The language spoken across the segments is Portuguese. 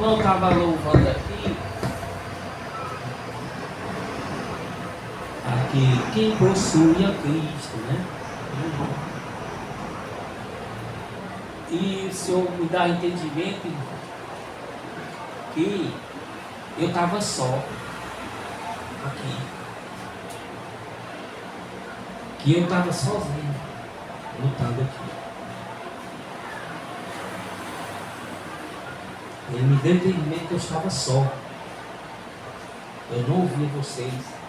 eu estava louvando aqui, quem possui a Cristo, né? E o Senhor me dá entendimento que eu estava só aqui, que eu estava sozinho, lutando aqui. Ele me deu entendimento que eu estava só. Eu não ouvia vocês.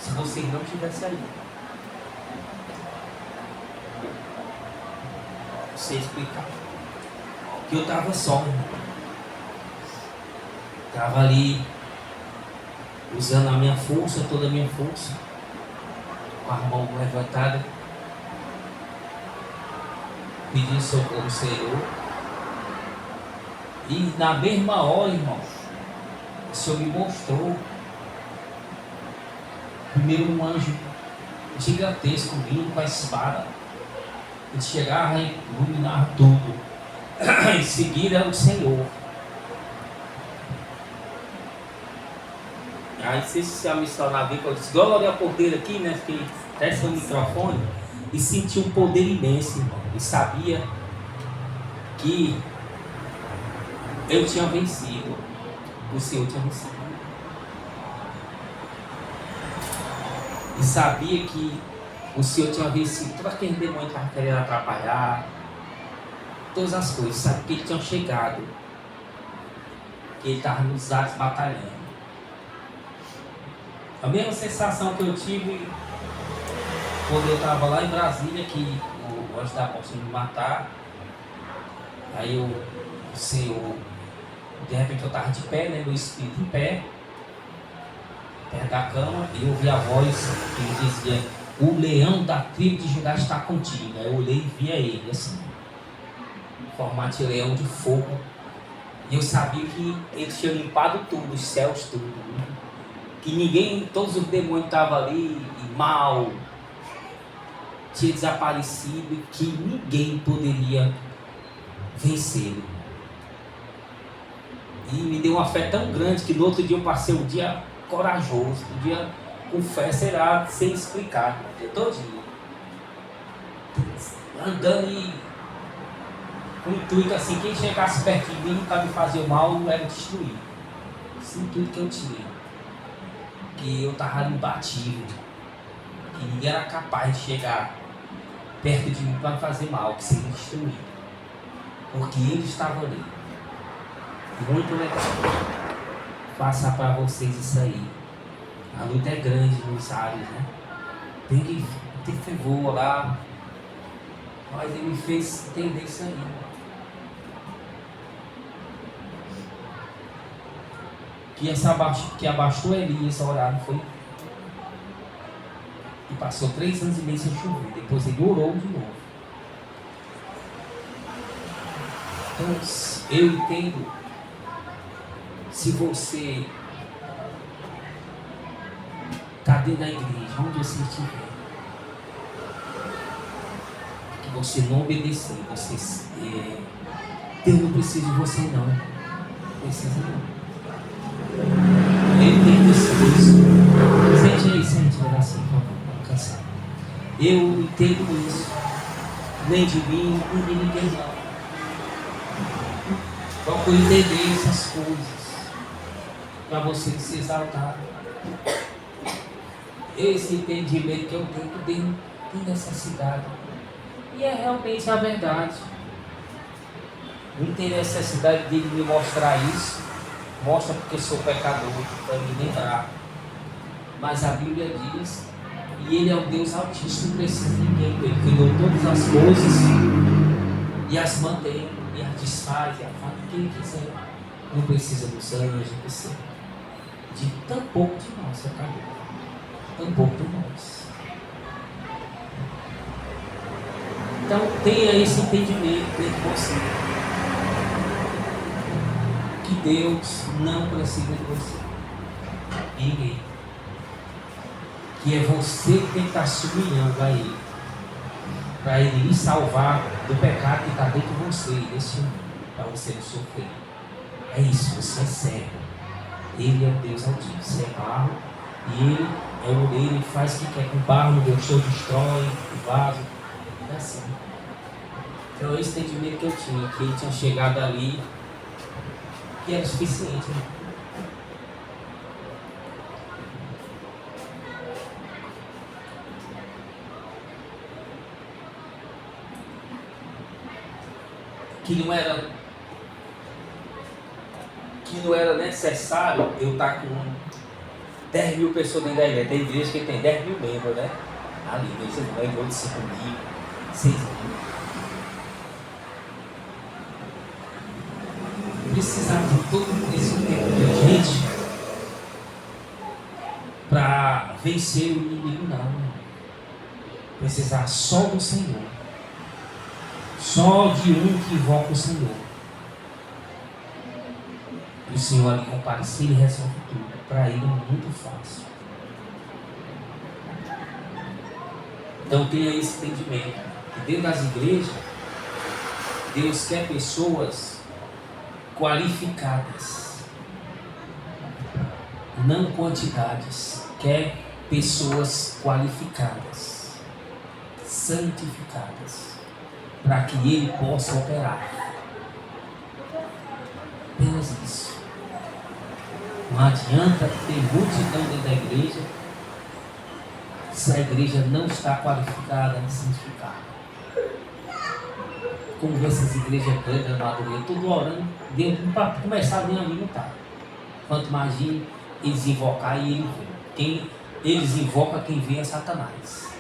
Se vocês não tivessem aí, você explicar que eu estava só, estava ali usando a minha força, toda a minha força, com a mão levantada, pedindo socorro ao Senhor. E na mesma hora, irmão, o Senhor me mostrou primeiro um anjo gigantesco vindo com a espada. Ele chegava e iluminava tudo. Em seguida era o Senhor. Aí se a missionária veio, eu disse, glória ao Cordeiro aqui, né? Que testa o microfone e sentiu um poder imenso, irmão. E sabia que eu tinha vencido. O Senhor tinha vencido. E sabia que o Senhor tinha vencido todo aquele demônio que estava querendo atrapalhar, todas as coisas. Sabia que ele tinha chegado, que ele estava nos ares batalhando. A mesma sensação que eu tive quando eu estava lá em Brasília, que o anjo da morte me matar. Aí o Senhor, de repente eu estava de pé, né, meu espírito em pé, perto da cama, e eu ouvi a voz que me dizia, o leão da tribo de Judá está contigo. Aí eu olhei e via ele assim, em formato de leão de fogo. E eu sabia que ele tinha limpado tudo, os céus tudo, né? Que ninguém, todos os demônios estavam ali, e mal, tinha desaparecido, e que ninguém poderia vencê-lo. E me deu uma fé tão grande que no outro dia eu passei o dia corajoso, o dia com fé, será, sem explicar, o dia todo dia. Andando e com o intuito assim, quem chegasse perto de mim para me fazer mal, não era destruir. Esse intuito que eu tinha. Que eu estava imbatível, que ninguém era capaz de chegar perto de mim para me fazer mal, que seria destruir, porque ele estava ali. Muito legal passar para vocês isso aí. A luta é grande nos ares, né? Tem que ter fervor lá, mas ele me fez entender isso aí. Que abaixou Elias a orar, não foi? E passou 3 anos e meio sem chover. Depois ele orou de novo. Então, eu entendo, se você está dentro da igreja, onde você estiver, que você não obedecer, Deus não precisa de você não. Precisa não. Eu entendo isso. Sente, olha assim, por favor, não cansar. Eu entendo isso. Nem de mim, nem de ninguém não. Procure entender essas coisas para você se exaltar. Esse entendimento que eu tenho que tem necessidade. E é realmente a verdade. Não tem necessidade de me mostrar isso. Mostra porque sou pecador, para me lembrar. Mas a Bíblia diz, e Ele é um Deus altíssimo, não precisa de ninguém. Ele criou todas as coisas e as mantém, e as desfaz, e a faz o que Ele quiser. Não precisa dos anjos, não precisa de tão pouco de nós, acabou. Tão pouco de nós. Então tenha esse entendimento dentro de você. Que Deus não precisa de você. Ninguém. Que é você que tem que estar se humilhando a Ele. para Ele lhe salvar do pecado que está dentro de você, desse mundo, para você não sofrer. É isso, você é cego. Ele é o Deus Altíssimo, você é barro, e Ele é o oleiro, Ele faz o que quer com barro, não gostou, destrói o vaso. É assim. Então é esse entendimento que eu tinha, que Ele tinha chegado ali, que era suficiente, né? Que não era necessário eu estar com 10 mil pessoas dentro da igreja. Tem igreja que tem 10 mil membros, né? Ali, você não é igual de 5 mil, 6 mil. Precisar de todo esse tempo de gente para vencer o inimigo, não. Precisar só do Senhor. Só de um que invoca o Senhor. E o Senhor ali comparecer e resolve tudo. Para Ele é muito fácil. Então tenha esse entendimento. Que dentro das igrejas, Deus quer pessoas qualificadas. Não quantidades. Quer pessoas qualificadas. Santificadas. Para que Ele possa operar. Apenas isso. Não adianta ter multidão dentro da igreja se a igreja não está qualificada e santificada. Como essas igrejas grandes, amadoria, tudo orando, Deus, para começar nem ali não está. Quanto mais eles invocar e ele vem. Eles invocam quem vem é Satanás.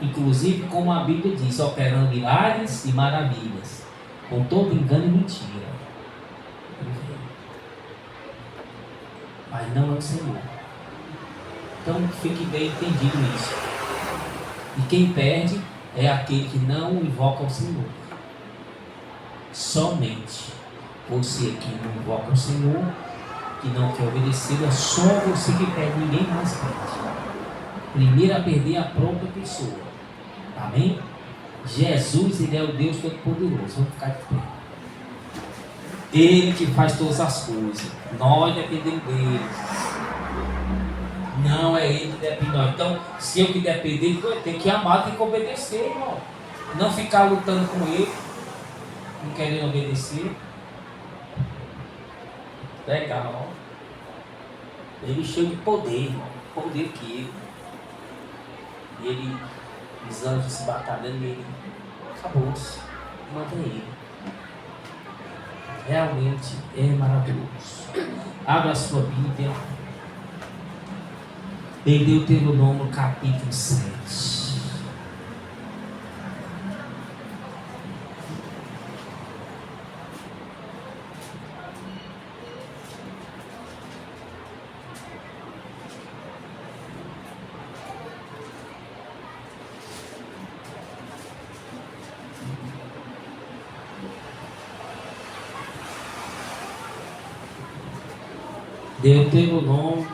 Inclusive, como a Bíblia diz, operando milagres e maravilhas, com todo engano e mentira. Mas não é o Senhor. Então fique bem entendido isso. E quem perde é aquele que não invoca o Senhor. Somente você que não invoca o Senhor, que não quer obedecer, é só você que perde, ninguém mais perde. Primeiro a perder a própria pessoa. Amém? Jesus, Ele é o Deus Todo-Poderoso. Vamos ficar de pé. Ele que faz todas as coisas. Nós dependemos dele. Não é Ele que depende de nós. Então, se eu que depender, tem que amar, tem que obedecer, irmão. Não ficar lutando com Ele, não querendo obedecer. Legal. Ele cheio de poder, irmão. Poder que Ele. E Ele, os anjos se batalhando, Ele acabou-se. Manda Ele. Realmente é maravilhoso. Abra a sua Bíblia em Deuteronômio capítulo 7. Deuteronômio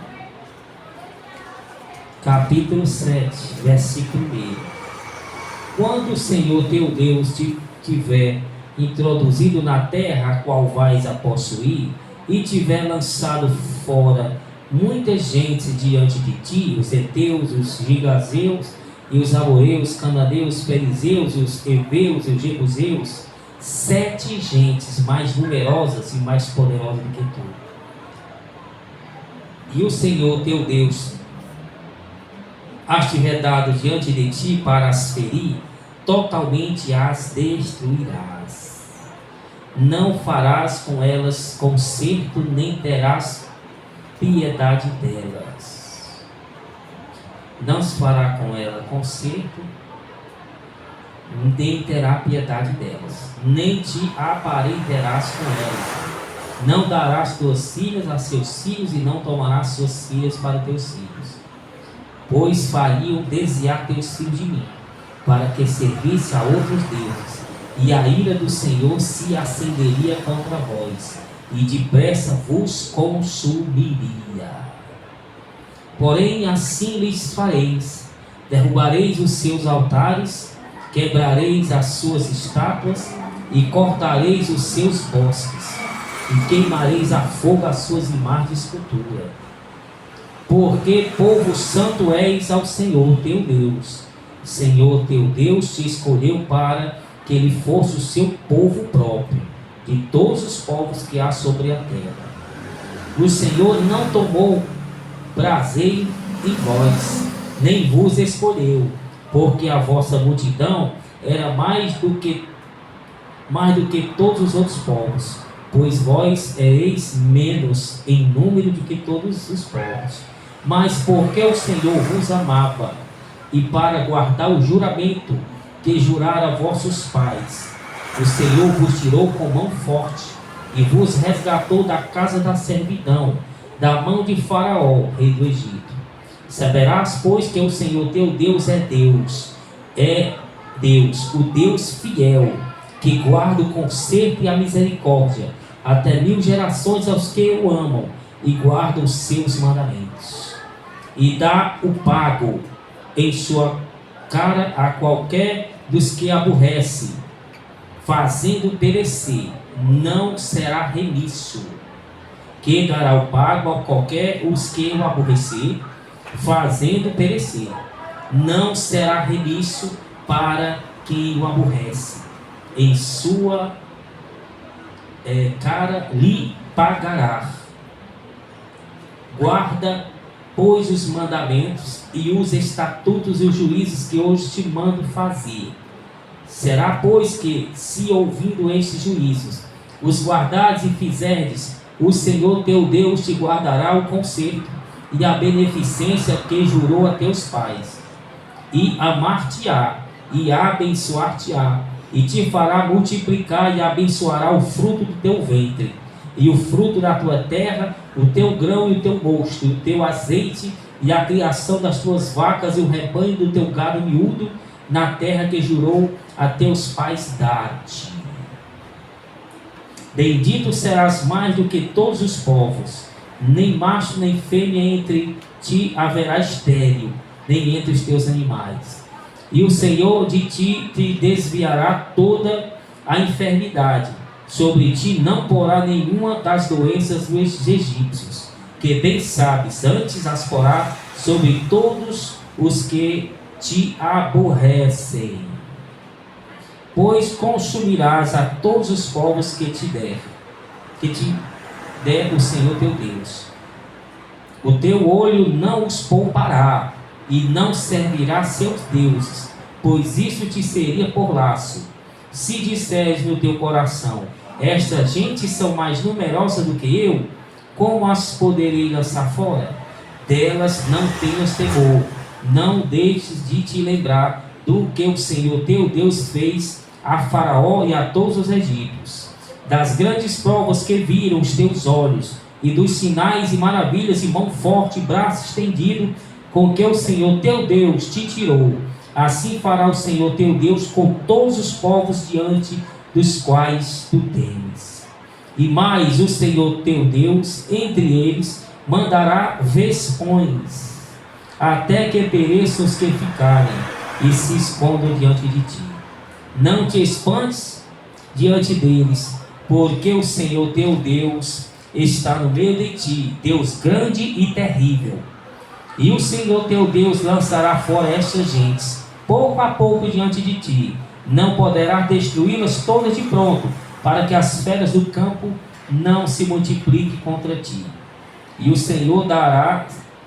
capítulo 7, versículo 1. Quando o Senhor teu Deus te tiver introduzido na terra a qual vais a possuir, e tiver lançado fora muita gente diante de ti, os heteus, os gigazeus, e os amorreus, os cananeus, os perizeus, os heveus e os jebuseus, 7 gentes mais numerosas e mais poderosas do que tu. E o Senhor teu Deus as tiver dado diante de ti para as ferir, totalmente as destruirás. Não farás com elas conserto, nem terás piedade delas. Não se fará com ela conserto, nem terá piedade delas, nem te aparentarás com elas. Não darás tuas filhas a seus filhos, e não tomarás suas filhas para teus filhos, pois fariam desviar teus filhos de mim, para que servisse a outros deuses, e a ira do Senhor se acenderia contra vós, e depressa vos consumiria. Porém assim lhes fareis: derrubareis os seus altares quebrareis as suas estátuas e cortareis os seus bosques, e queimareis a fogo as suas imagens de escultura. Porque povo santo és ao Senhor teu Deus. O Senhor teu Deus te escolheu para que ele fosse o seu povo próprio, de todos os povos que há sobre a terra. O Senhor não tomou prazer em vós, nem vos escolheu, porque a vossa multidão era mais do que todos os outros povos, pois vós ereis menos em número do que todos os povos. Mas porque o Senhor vos amava, e para guardar o juramento que jurara a vossos pais, o Senhor vos tirou com mão forte e vos resgatou da casa da servidão, da mão de Faraó, rei do Egito. Saberás, pois, que o Senhor teu Deus, o Deus fiel, que guarda o conserto e a misericórdia até 1000 gerações aos que o amam e guardam os seus mandamentos. E dá o pago em sua cara a qualquer dos que aborrece, fazendo perecer, não será remisso. Que dará o pago a qualquer os que o aborrecer, fazendo perecer, não será remisso para quem o aborrece. Em sua cara lhe pagará. Guarda, pois, os mandamentos e os estatutos e os juízos que hoje te mando fazer. Será, pois, que, se ouvindo estes juízos, os guardares e fizerdes, o Senhor teu Deus te guardará o conserto e a beneficência que jurou a teus pais, e amar-te-á, e abençoar-te-á, e te fará multiplicar, e abençoará o fruto do teu ventre, e o fruto da tua terra, o teu grão e o teu mosto, e o teu azeite, e a criação das tuas vacas, e o rebanho do teu gado miúdo, na terra que jurou a teus pais dar-te. Bendito serás mais do que todos os povos, nem macho nem fêmea entre ti haverá estéril, nem entre os teus animais. E o Senhor de ti te desviará toda a enfermidade, sobre ti não porá nenhuma das doenças dos egípcios, que bem sabes, antes as porá sobre todos os que te aborrecem. Pois consumirás a todos os povos que te der o Senhor teu Deus. O teu olho não os poupará, e não servirá seus deuses, pois isso te seria por laço. Se disseres no teu coração, esta gente são mais numerosas do que eu, como as poderei lançar fora? Delas não tenhas temor, não deixes de te lembrar do que o Senhor teu Deus fez a Faraó e a todos os egípcios, das grandes provas que viram os teus olhos, e dos sinais e maravilhas, e mão forte, e braço estendido, com que o Senhor teu Deus te tirou. Assim fará o Senhor teu Deus com todos os povos diante dos quais tu temes. E mais, o Senhor teu Deus entre eles mandará vespões, até que pereçam os que ficarem e se escondam diante de ti. Não te espantes diante deles, porque o Senhor teu Deus está no meio de ti, Deus grande e terrível. E o Senhor teu Deus lançará fora estas gentes, pouco a pouco diante de ti. Não poderás destruí-las todas de pronto, para que as feras do campo não se multipliquem contra ti. E o Senhor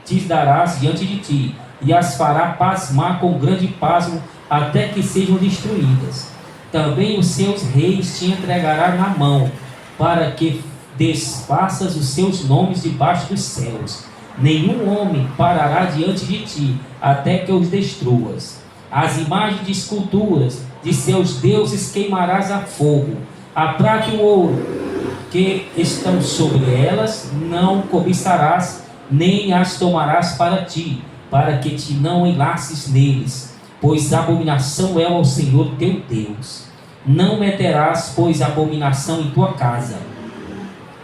te darás diante de ti, e as fará pasmar com grande pasmo, até que sejam destruídas. Também os seus reis te entregará na mão, para que desfaças os seus nomes debaixo dos céus. Nenhum homem parará diante de ti, até que os destruas. As imagens de esculturas de seus deuses queimarás a fogo. A prata e o ouro que estão sobre elas não cobiçarás, nem as tomarás para ti, para que te não enlaces neles, pois abominação é ao Senhor teu Deus. Não meterás, pois, abominação em tua casa.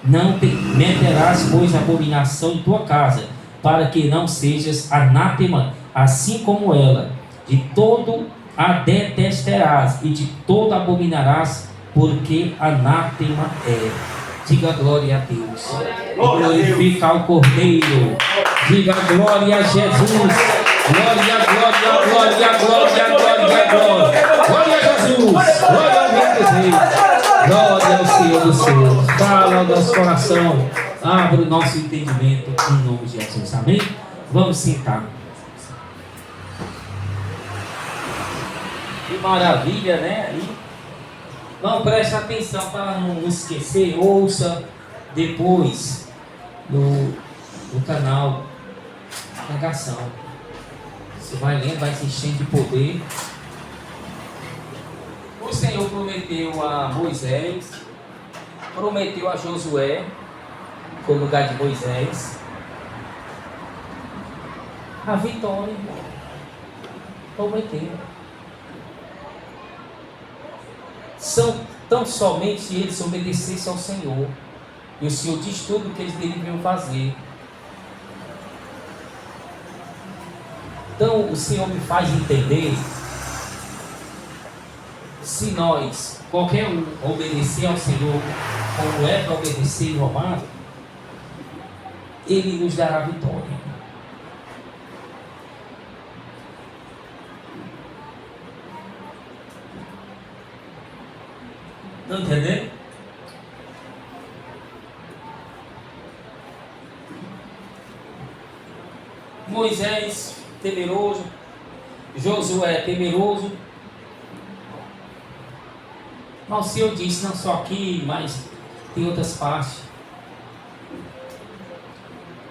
Não meterás, pois, abominação em tua casa, para que não sejas anátema, assim como ela. De todo a detestarás e de todo abominarás, porque anátema é. Diga glória a Deus. Glorifica ao Cordeiro. Diga glória a Jesus. Glória, glória, glória, glória, glória, glória. Glória a Jesus. Glória ao Rei dos Reis. Glória ao Senhor dos Senhores. Fala ao nosso coração. Abre o nosso entendimento em nome de Jesus. Amém? Vamos sentar. Que maravilha, né? Não, preste atenção para não esquecer. Ouça depois no canal Pregação. Você vai lendo, vai se enchendo de poder. O Senhor prometeu a Moisés, prometeu a Josué, que foi o lugar de Moisés, a vitória. Prometeu. São tão somente eles obedecessem ao Senhor. E o Senhor diz tudo o que eles deveriam fazer. Então o Senhor me faz entender, se nós, qualquer um, obedecer ao Senhor, como é para obedecer no amado, Ele nos dará vitória. Estão entendendo? Moisés temeroso, Josué temeroso. Mas o Senhor disse, não só aqui, mas tem outras partes,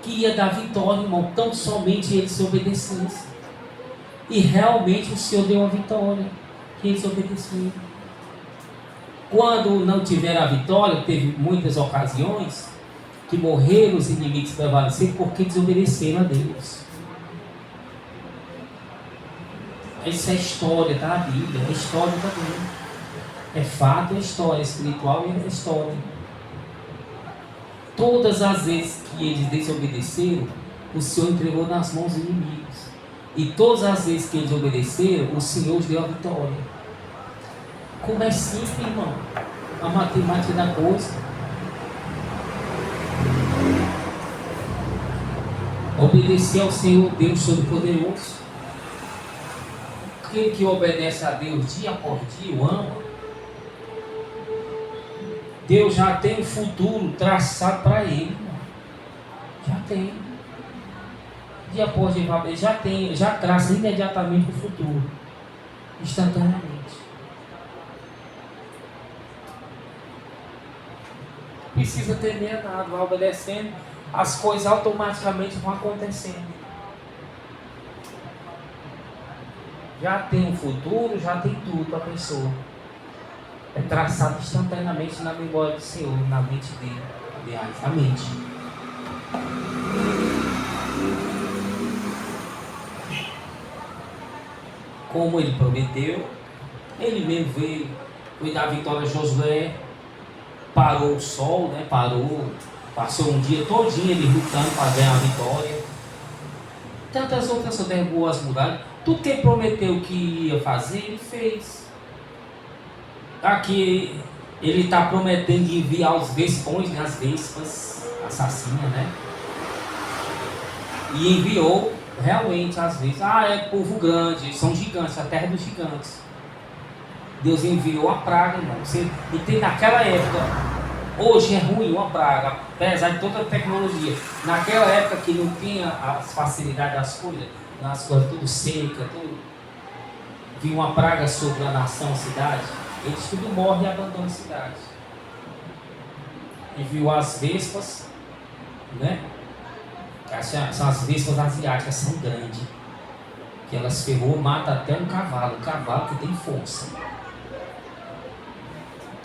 que ia dar vitória, irmão, tão somente eles obedecessem. E realmente o Senhor deu a vitória, que eles obedeceram. Quando não tiveram a vitória, teve muitas ocasiões que morreram os inimigos prevaleceram porque desobedeceram a Deus. Essa é história, está na Bíblia, é história também. É fato, é história, espiritual e é história. Todas as vezes que eles desobedeceram, o Senhor entregou nas mãos dos inimigos. E todas as vezes que eles obedeceram, o Senhor deu a vitória. Como é simples, irmão, a matemática da coisa. Obedecer ao Senhor Deus Todo-Poderoso. Aquele que obedece a Deus dia após dia, o ama. Deus já tem um futuro traçado para ele, irmão. Já tem. Dia após dia, ele já tem, já traça imediatamente o futuro, instantaneamente. Precisa temer nada, vai obedecendo, as coisas automaticamente vão acontecendo. Já tem um futuro, já tem tudo para a pessoa. É traçado instantaneamente na memória do Senhor, na mente dele. Aliás, na mente. Como ele prometeu, ele mesmo veio, foi dar vitória a Josué. Parou o sol, né? Passou um dia todinho ele lutando para ganhar a vitória. Tantas outras coisas, derrubou as muralhas. Tudo que ele prometeu que ia fazer, ele fez. Aqui ele está prometendo de enviar os vespões, né? As vespas assassinas, né? E enviou realmente as vespas. É povo grande, eles são gigantes, a terra dos gigantes. Deus enviou a praga, irmão. E tem naquela época, hoje é ruim uma praga, apesar de toda a tecnologia. Naquela época que não tinha as facilidades das coisas, nas coisas tudo seca, tudo. Vinha uma praga sobre a nação, a cidade, eles tudo morrem e abandonam a cidade. Enviou as vespas, né? São as vespas asiáticas, são grandes. Que elas ferrou, mata até um cavalo que tem força.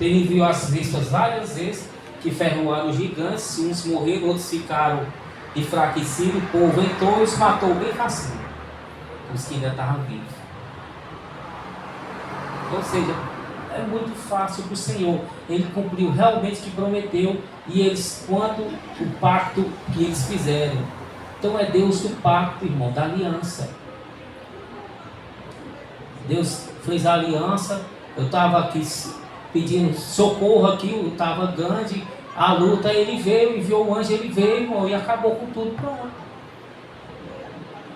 Ele enviou as vespas várias vezes, que ferroaram os gigantes, uns morreram, outros ficaram enfraquecidos, o povo entrou e os matou bem facinho, os que ainda estavam vivos. Ou seja, é muito fácil para o Senhor. Ele cumpriu realmente o que prometeu, e eles, quanto o pacto que eles fizeram. Então é Deus do pacto, irmão, da aliança. Deus fez a aliança. Eu estava aqui pedindo socorro aqui, eu estava grande, a luta, ele veio, enviou o anjo, ele veio, irmão, e acabou com tudo, pronto.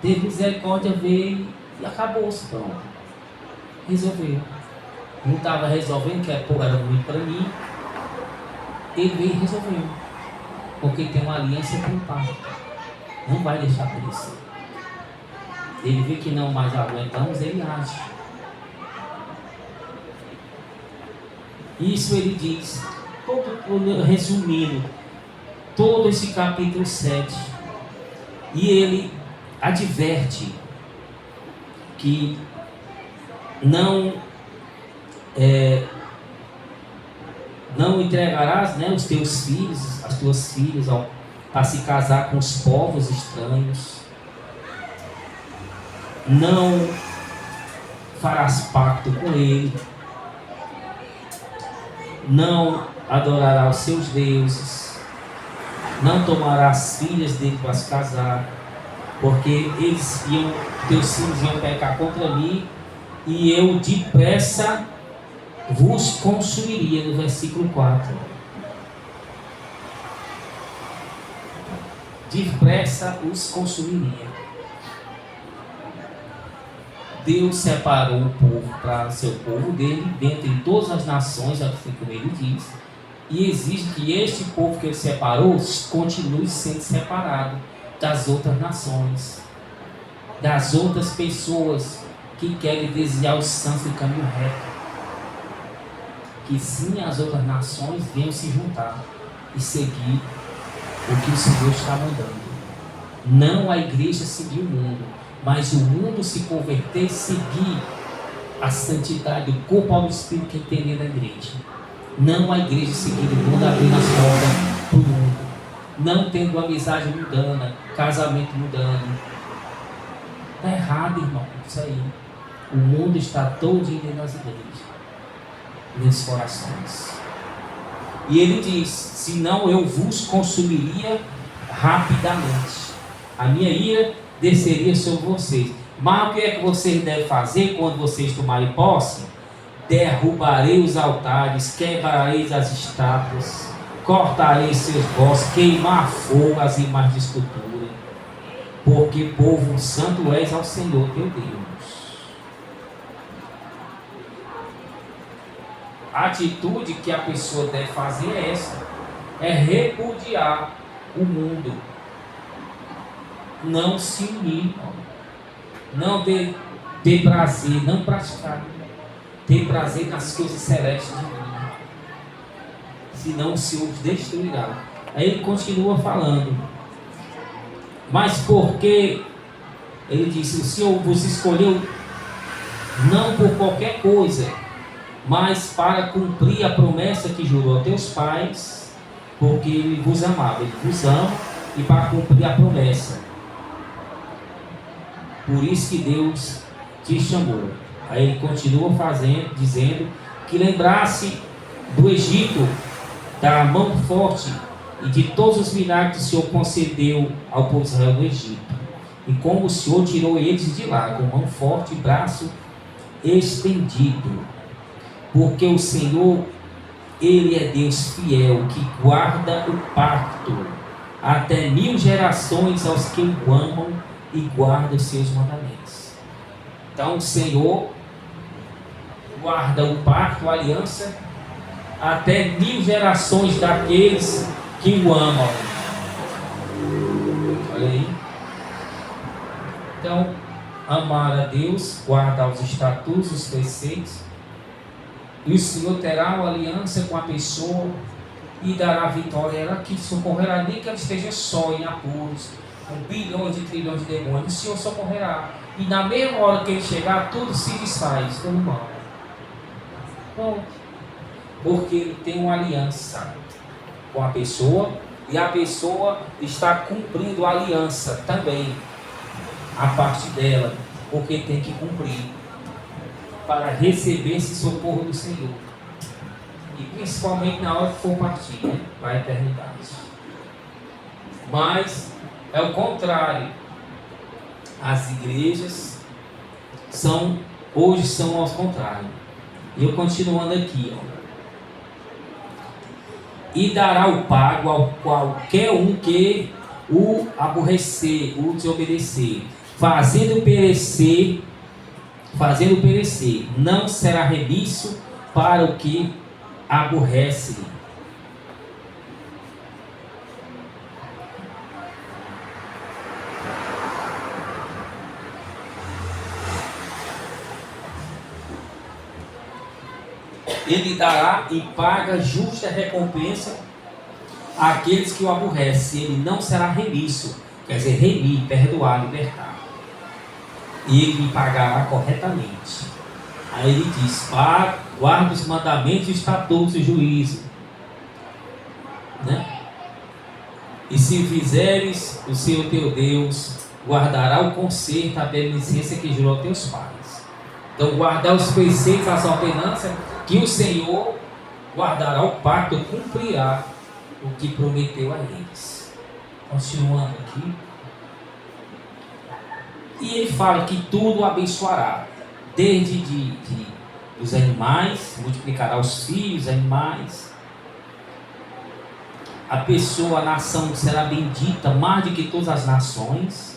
Teve misericórdia, veio e acabou-se, pronto. Resolveu. Não estava resolvendo, que era muito para mim. Ele veio e resolveu. Porque tem uma aliança com o Pai. Não vai deixar crescer. Ele vê que não mais aguentamos, ele age. Isso ele diz, resumindo, todo esse capítulo 7. E ele adverte que não entregarás, né, os teus filhos, as tuas filhas para se casar com os povos estranhos. Não farás pacto com ele. Não adorarás os seus deuses. Não tomarás filhas dele para se casar, porque teus filhos iam pecar contra mim, e eu depressa vos consumiria, no versículo 4. Depressa os consumiria. Deus separou o povo para ser o povo dele, dentre todas as nações, assim como ele diz, e exige que este povo que ele separou continue sendo separado das outras nações, das outras pessoas que querem desviar os santos do caminho reto. Que sim, as outras nações venham se juntar e seguir o que o Senhor está mandando. Não a igreja seguir o mundo, mas o mundo se converter e seguir a santidade, o corpo do Espírito que é entender da igreja. Não a igreja seguir o mundo, abrindo as portas para o mundo. Não tendo amizade mundana, casamento mundano. Está errado, irmão, isso aí. O mundo está todo dentro das igrejas, nos corações. E ele diz: senão eu vos consumiria rapidamente. A minha ira desceria sobre vocês. Mas o que é que vocês devem fazer quando vocês tomarem posse? Derrubarei os altares, quebrarei as estátuas, cortarei seus bosques, queimar a fogo as imagens de escultura, porque povo santo és ao Senhor teu Deus. A atitude que a pessoa deve fazer é essa: é repudiar o mundo, não se unir, não ter prazer, não praticar, ter prazer nas coisas celestes de mim, senão o Senhor os destruirá. Aí ele continua falando: mas porque ele disse, o Senhor vos escolheu não por qualquer coisa, mas para cumprir a promessa que jurou a teus pais, porque ele vos amava. Ele vos ama, e para cumprir a promessa. Por isso que Deus te chamou. Aí ele continua dizendo que lembrasse do Egito, da mão forte e de todos os milagres que o Senhor concedeu ao povo de Israel no Egito, e como o Senhor tirou eles de lá com mão forte e braço estendido. Porque o Senhor, Ele é Deus fiel, que guarda o pacto até 1000 gerações aos que o amam e guardam os seus mandamentos. Então o Senhor guarda o pacto, a aliança, até 1000 gerações daqueles que o amam. Olha aí. Então, amar a Deus, guardar os estatutos, os preceitos, e o Senhor terá uma aliança com a pessoa e dará vitória a ela, que socorrerá, nem que ela esteja só em apuros, com bilhões e trilhões de demônios. O Senhor socorrerá, e na mesma hora que ele chegar, tudo se desfaz, todo mal. Bom, porque ele tem uma aliança com a pessoa, e a pessoa está cumprindo a aliança também, a parte dela, porque tem que cumprir para receber esse socorro do Senhor, e principalmente na hora que for partir, né, para a eternidade. Mas é o contrário. As igrejas são hoje são ao contrário. E eu continuando aqui, ó. E dará o pago ao qualquer um que o aborrecer, o desobedecer, fazendo perecer, não será remisso para o que aborrece. Ele dará e paga justa recompensa àqueles que o aborrecem. Ele não será remisso, quer dizer, remir, perdoar, libertar. E ele lhe pagará corretamente. Aí ele diz: guarda os mandamentos, estatutos e juízo, né? E se fizeres, o Senhor teu Deus guardará o conserto, a beneficência que jurou a teus pais. Então, guardar os preceitos, as ordenanças, que o Senhor guardará o pacto, cumprirá o que prometeu a eles. Continuando aqui. E ele fala que tudo abençoará, desde dos animais, multiplicará os filhos, animais. A pessoa, a nação será bendita mais do que todas as nações.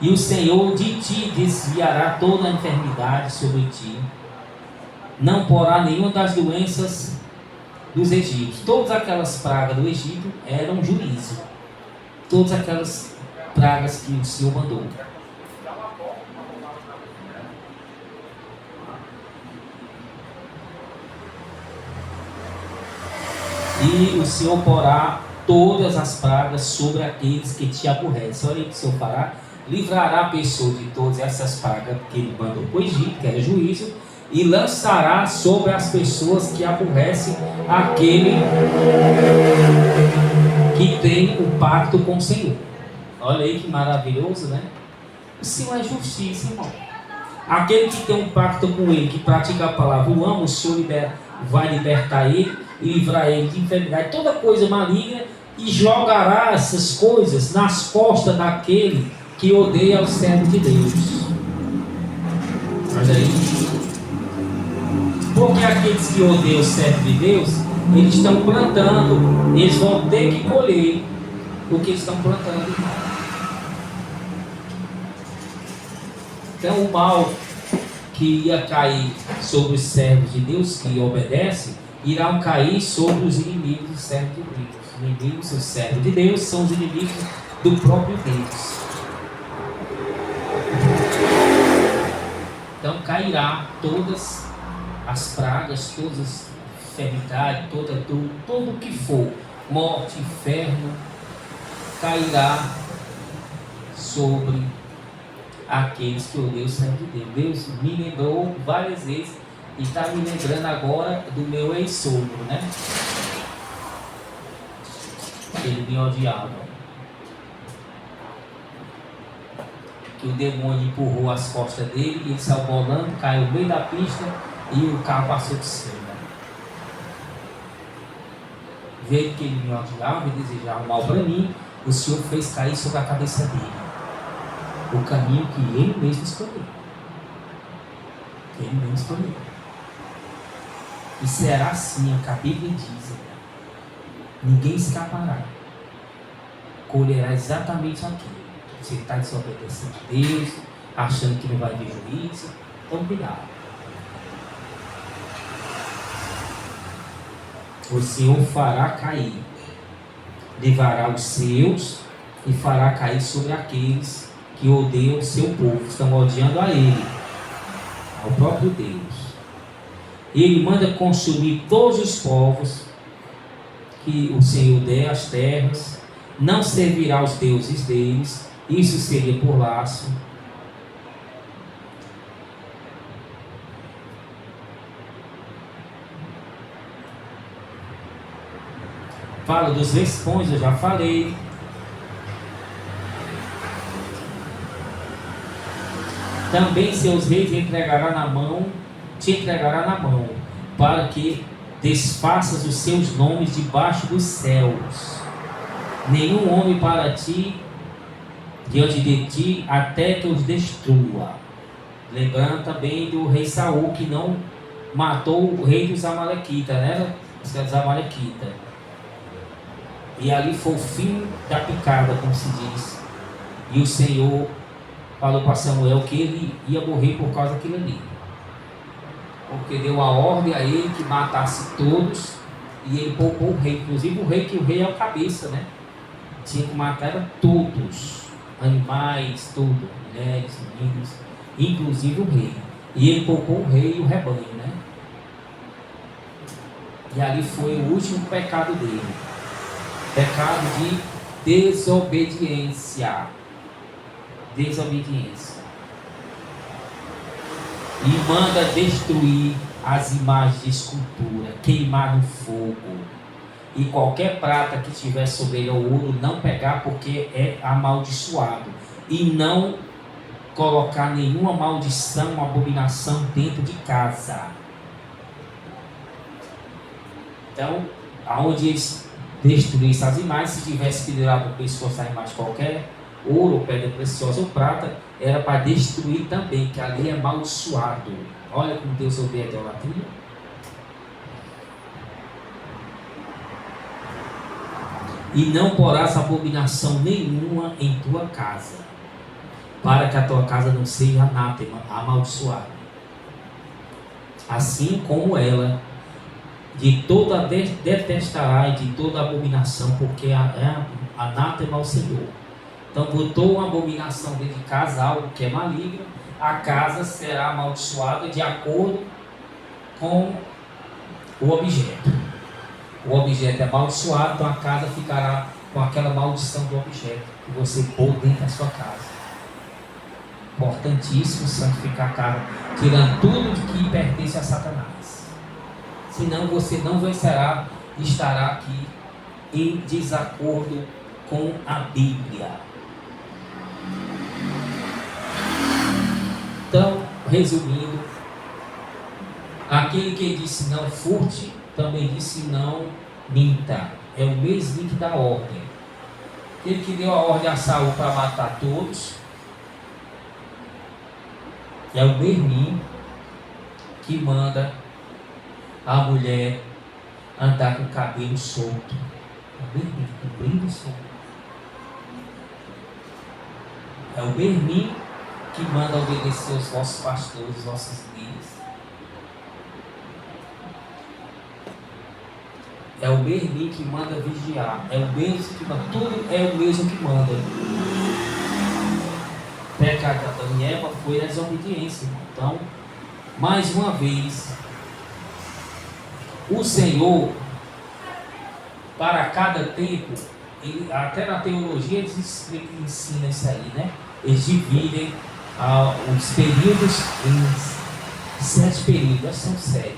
E o Senhor de ti desviará toda a enfermidade sobre ti. Não porá nenhuma das doenças dos egípcios. Todas aquelas pragas do Egito eram juízo. Todas aquelas pragas que o Senhor mandou. E o Senhor porá todas as pragas sobre aqueles que te aborrecem. Olha o que o Senhor fará. Livrará a pessoa de todas essas pragas que ele mandou para o Egito, que era juízo, e lançará sobre as pessoas que aborrecem aquele que tem o pacto com o Senhor. Olha aí que maravilhoso, né? O Senhor é justiça, irmão. Aquele que tem um pacto com ele, que pratica a palavra, o ama, o Senhor vai libertar ele e livrar ele de enfermidade, toda coisa maligna, e jogará essas coisas nas costas daquele que odeia o servo de Deus. Olha aí. Porque aqueles que odeiam o servo de Deus, eles estão plantando, eles vão ter que colher o que estão plantando. Então o mal que ia cair sobre os servos de Deus que obedecem, irão cair sobre os inimigos dos servos de Deus. Os inimigos dos servos de Deus são os inimigos do próprio Deus. Então cairá todas as pragas, todas as enfermidades, todo o que for, morte, inferno, cairá sobre aqueles que odeiam o servo de Deus. Deus me lembrou várias vezes e está me lembrando agora do meu ex-sogro, né? Ele me odiava. Que o demônio empurrou as costas dele e ele saiu bolando, caiu no meio da pista e o carro passou de cima. Vendo que ele me odiava e desejava mal para mim, o Senhor fez cair sobre a cabeça dele o caminho que ele mesmo escolheu. Ele mesmo escolheu. E será assim, a Bíblia diz: ninguém escapará, colherá exatamente aquilo. Você está desobedecendo a Deus, achando que não vai ter juízo, então cuidado. O Senhor fará cair, livrará os seus e fará cair sobre aqueles que odeiam o seu povo, estão odiando a Ele, ao próprio Deus. Ele manda consumir todos os povos que o Senhor der as terras, não servirá aos deuses deles. Isso seria por laço. Fala dos vespões, eu já falei. Também seus reis te entregará na mão, para que desfaças os seus nomes debaixo dos céus. Nenhum homem para ti diante de ti até que os destrua. Lembrando também do rei Saul, que não matou o rei dos Amalequitas, né? Dos Amalequitas. E ali foi o fim da picada, como se diz. E o Senhor falou para Samuel que ele ia morrer por causa daquilo ali. Porque deu a ordem a ele que matasse todos. E ele poupou o rei. Inclusive o rei é o cabeça, né? Tinha que matar todos. Animais, tudo. Mulheres, meninos. Inclusive o rei. E ele poupou o rei e o rebanho, né? E ali foi o último pecado dele. Pecado de desobediência. Desobediência. E manda destruir as imagens de escultura, queimar no fogo. E qualquer prata que tiver sobre ele ou ouro, não pegar, porque é amaldiçoado. E não colocar nenhuma maldição, abominação dentro de casa. Então, aonde eles destruíssem as imagens, se tivesse pendurado no pescoço a imagem qualquer, ouro, pedra preciosa ou prata, era para destruir também, que ali é amaldiçoado. Olha como Deus odeia a idolatria. E não porás abominação nenhuma em tua casa, para que a tua casa não seja anátema, amaldiçoada. Assim como ela, de toda detestará e de toda abominação, porque é anátema ao Senhor. Então botou uma abominação dentro de casa, algo que é maligno, a casa será amaldiçoada de acordo com o objeto. O objeto é amaldiçoado, então a casa ficará com aquela maldição do objeto que você pôr dentro da sua casa. Importantíssimo santificar a casa, tirando tudo que pertence a Satanás. Senão você não vencerá e estará aqui em desacordo com a Bíblia. Então, resumindo, aquele que disse não furte, também disse não minta. É o mesmo que dá ordem. Aquele que deu a ordem a Saul para matar todos, é o mesmo que manda a mulher andar com o cabelo solto. É o mesmo, cobrindo solto. É o mesmo que manda obedecer os vossos pastores, os vossos líderes. É o mesmo que manda vigiar. É o mesmo que manda. Tudo é o mesmo que manda. O pecado de Adão e Eva foi a desobediência. Então, mais uma vez, o Senhor, para cada tempo, ele, até na teologia eles ensinam isso aí, né? Eles dividem os períodos em 7 períodos, acho que são 7.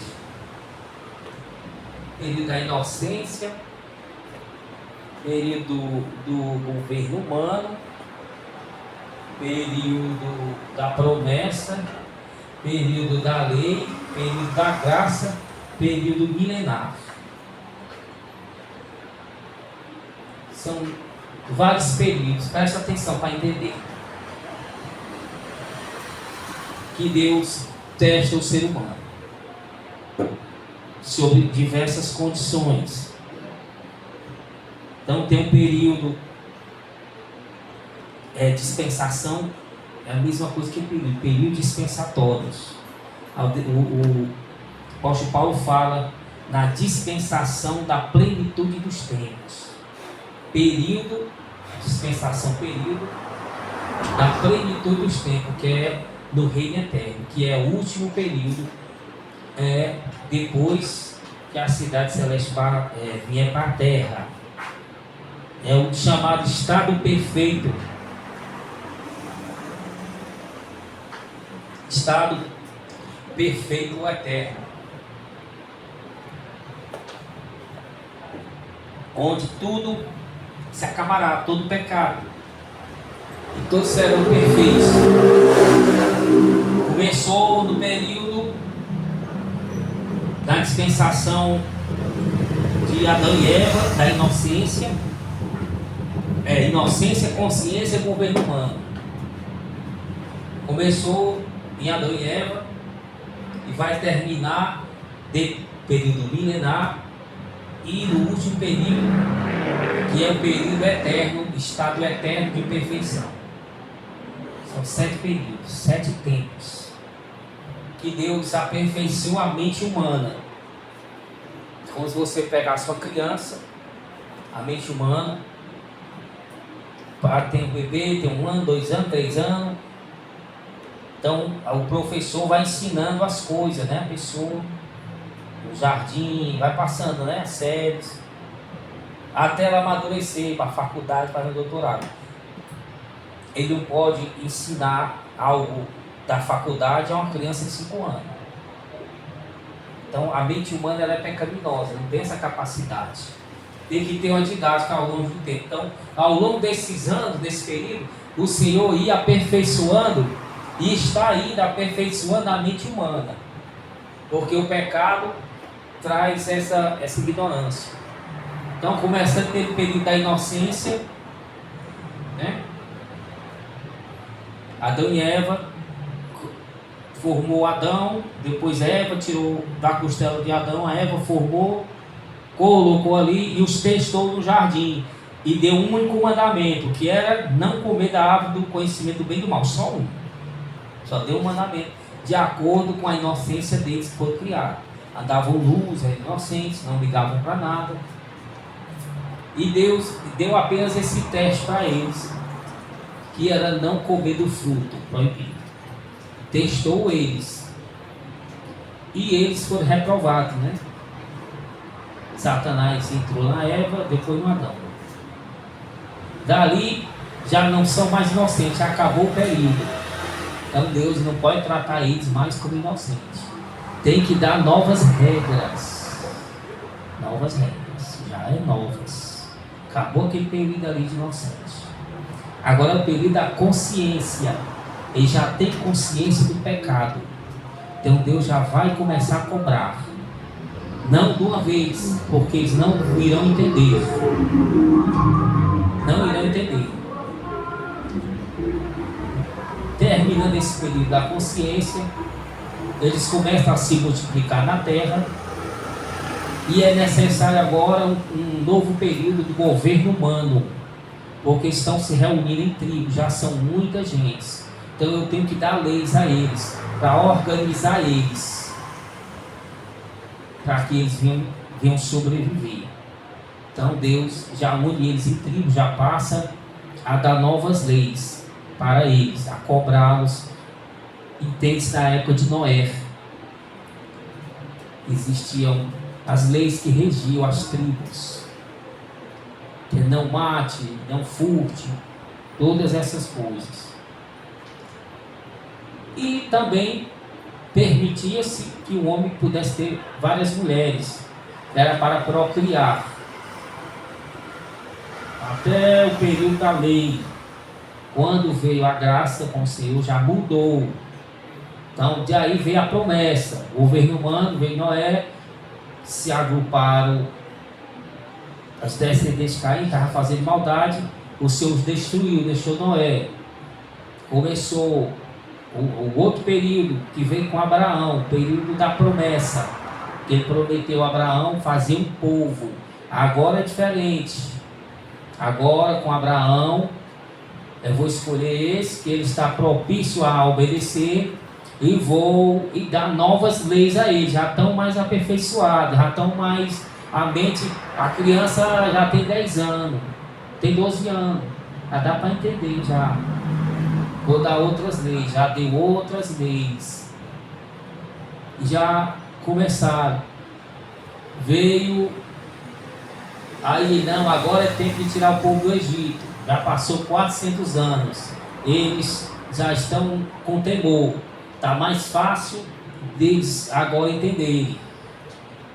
Período da inocência, período do governo humano, período da promessa, período da lei, período da graça, período milenar. São vários períodos, presta atenção para entender. Que Deus testa o ser humano sobre diversas condições. Então tem um período dispensação, é a mesma coisa que período dispensatórios. O apóstolo Paulo fala na dispensação da plenitude dos tempos. Período, dispensação, período da plenitude dos tempos, que é no reino eterno, que é o último período, depois que a cidade celeste vier para a terra. É o chamado estado perfeito. Estado perfeito ou eterno. Onde tudo se acabará, todo pecado. E todos serão perfeitos. Começou no período da dispensação de Adão e Eva, da inocência, Inocência, consciência e governo humano. Começou em Adão e Eva e vai terminar de período milenar e no último período, que é o período eterno, estado eterno de perfeição. São 7 períodos, 7 tempos que Deus aperfeiçoou a mente humana. Como se você pegar a sua criança, a mente humana, tem um bebê, tem 1 ano, 2 anos, 3 anos. Então o professor vai ensinando as coisas, né? A pessoa, o jardim, vai passando, né? As séries, até ela amadurecer para a faculdade, para o doutorado. Ele não pode ensinar algo da faculdade a uma criança de 5 anos. Então a mente humana ela é pecaminosa, não tem essa capacidade. Tem que ter uma didática ao longo do tempo. Então, ao longo desses anos, desse período, o Senhor ia aperfeiçoando e está ainda aperfeiçoando a mente humana. Porque o pecado traz essa ignorância. Então, começando pelo período da inocência, né? Adão e Eva, formou Adão, depois Eva tirou da costela de Adão, a Eva formou, colocou ali e os testou no jardim e deu um único mandamento, que era não comer da árvore do conhecimento do bem e do mal, só um. Só deu um mandamento de acordo com a inocência deles que foram criados. Andavam luz, eram inocentes, não ligavam para nada. E Deus deu apenas esse teste para eles, que era não comer do fruto proibido. Testou eles e eles foram reprovados, né? Satanás entrou na Eva, depois no Adão. Dali já não são mais inocentes, acabou o período. Então Deus não pode tratar eles mais como inocentes. Tem que dar novas regras. Novas regras, já é novas. Acabou aquele período ali de inocência. Agora é o período da consciência. Ele já tem consciência do pecado. Então Deus já vai começar a cobrar. Não de uma vez, porque eles não irão entender. Não irão entender. Terminando esse período da consciência, eles começam a se multiplicar na terra. E é necessário agora um novo período de governo humano, porque estão se reunindo em tribos, já são muita gente. Então eu tenho que dar leis a eles, para organizar eles, para que eles venham sobreviver. Então Deus já une eles em tribos, já passa a dar novas leis para eles, a cobrá-los. Entende-se na época de Noé. Existiam as leis que regiam as tribos. Que não mate, não furte, todas essas coisas. E também permitia-se que o homem pudesse ter várias mulheres. Era para procriar. Até o período da lei. Quando veio a graça com o Senhor, já mudou. Então, de aí veio a promessa. O governo humano, veio Noé, se agruparam. As descendentes de Caim estavam fazendo maldade. O Senhor os destruiu, deixou Noé. Começou o outro período que veio com Abraão, o período da promessa, que ele prometeu a Abraão fazer um povo. Agora é diferente. Agora com Abraão, eu vou escolher esse, que ele está propício a obedecer, e vou dar novas leis a ele. Já estão mais aperfeiçoados, já estão mais, a mente, a criança já tem 10 anos, tem 12 anos, já dá para entender já. Vou dar outras leis, já deu outras leis. Já começaram. Veio, aí não, agora é tempo de tirar o povo do Egito. Já passou 400 anos. Eles já estão com temor. Está mais fácil deles agora entenderem.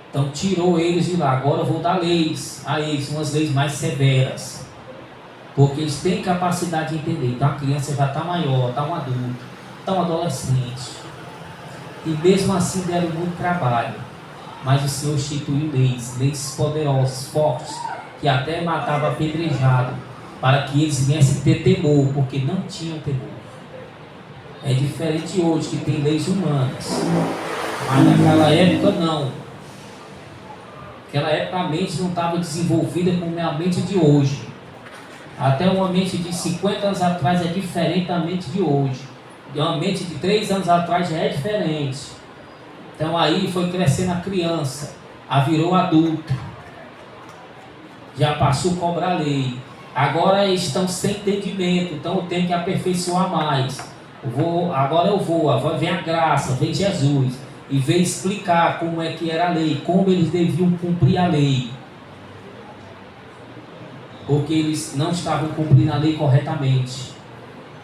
Então tirou eles de lá. Agora eu vou dar leis a eles, umas leis mais severas. Porque eles têm capacidade de entender. Então a criança já está maior, está um adulto, está um adolescente. E mesmo assim deram muito trabalho. Mas o Senhor instituiu leis poderosas, fortes, que até matava apedrejado. para que eles viessem ter temor, porque não tinham temor. É diferente hoje, que tem leis humanas, mas naquela época não. Naquela época a mente não estava desenvolvida como é a mente de hoje. Até uma mente de 50 anos atrás é diferente da mente de hoje. E uma mente de 3 anos atrás já é diferente. Então aí foi crescendo a criança, a virou adulto, já passou a cobrar lei. Agora estão sem entendimento, então eu tenho que aperfeiçoar mais. Agora vem a graça, vem Jesus e vem explicar como é que era a lei, como eles deviam cumprir a lei. Porque eles não estavam cumprindo a lei corretamente.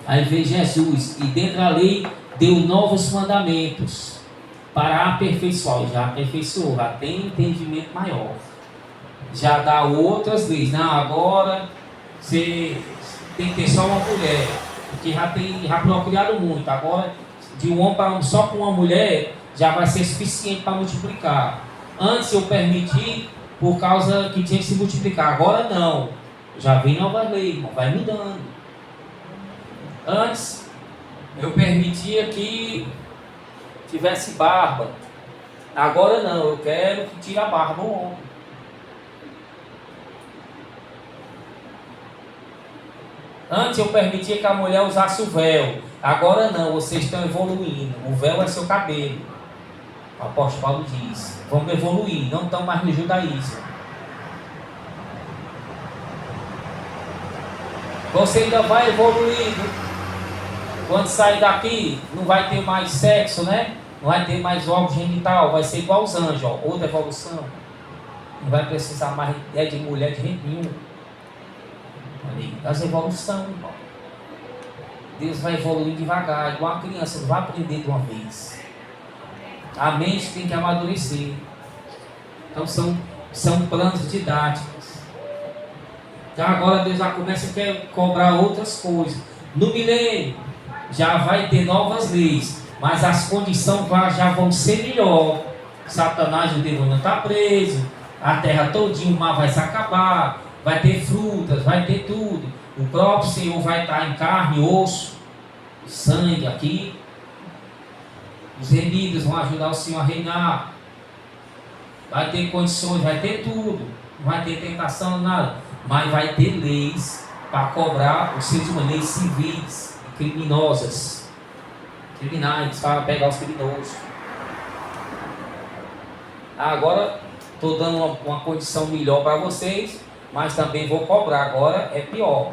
Aí veio Jesus e dentro da lei deu novos mandamentos para aperfeiçoar. Já aperfeiçoou, já tem entendimento maior. Já dá outras leis. Não, agora você tem que ter só uma mulher, porque já procriaram muito. Agora de um homem para um, só com uma mulher já vai ser suficiente para multiplicar. Antes eu permiti por causa que tinha que se multiplicar. Agora não. Já vem nova lei, irmão, vai mudando. Antes eu permitia que tivesse barba. Agora não, eu quero que tire a barba o homem. Antes eu permitia que a mulher usasse o véu. Agora não, vocês estão evoluindo. O véu é seu cabelo. O apóstolo Paulo diz: vamos evoluir, não estão mais no judaísmo. Você ainda vai evoluindo. Quando sair daqui, não vai ter mais sexo, né? Não vai ter mais órgão genital, vai ser igual aos anjos, ó, outra evolução. Não vai precisar mais de mulher de jeito nenhum. Das evoluções, irmão. Deus vai evoluir devagar, igual a criança, não vai aprender de uma vez. A mente tem que amadurecer. Então são planos didáticos. Então agora Deus já começa a querer cobrar outras coisas. No milênio já vai ter novas leis, mas as condições já vão ser melhor. Satanás, o demônio não está preso, a terra todinha, o mar vai se acabar, vai ter frutas, vai ter tudo. O próprio Senhor vai estar em carne, osso, sangue aqui. Os remidos vão ajudar o Senhor a reinar. Vai ter condições, vai ter tudo. Não vai ter tentação, nada. Mas vai ter leis para cobrar os seres humanos, leis civis, criminosas, criminais, para pegar os criminosos. Agora estou dando uma condição melhor para vocês, mas também vou cobrar. Agora é pior.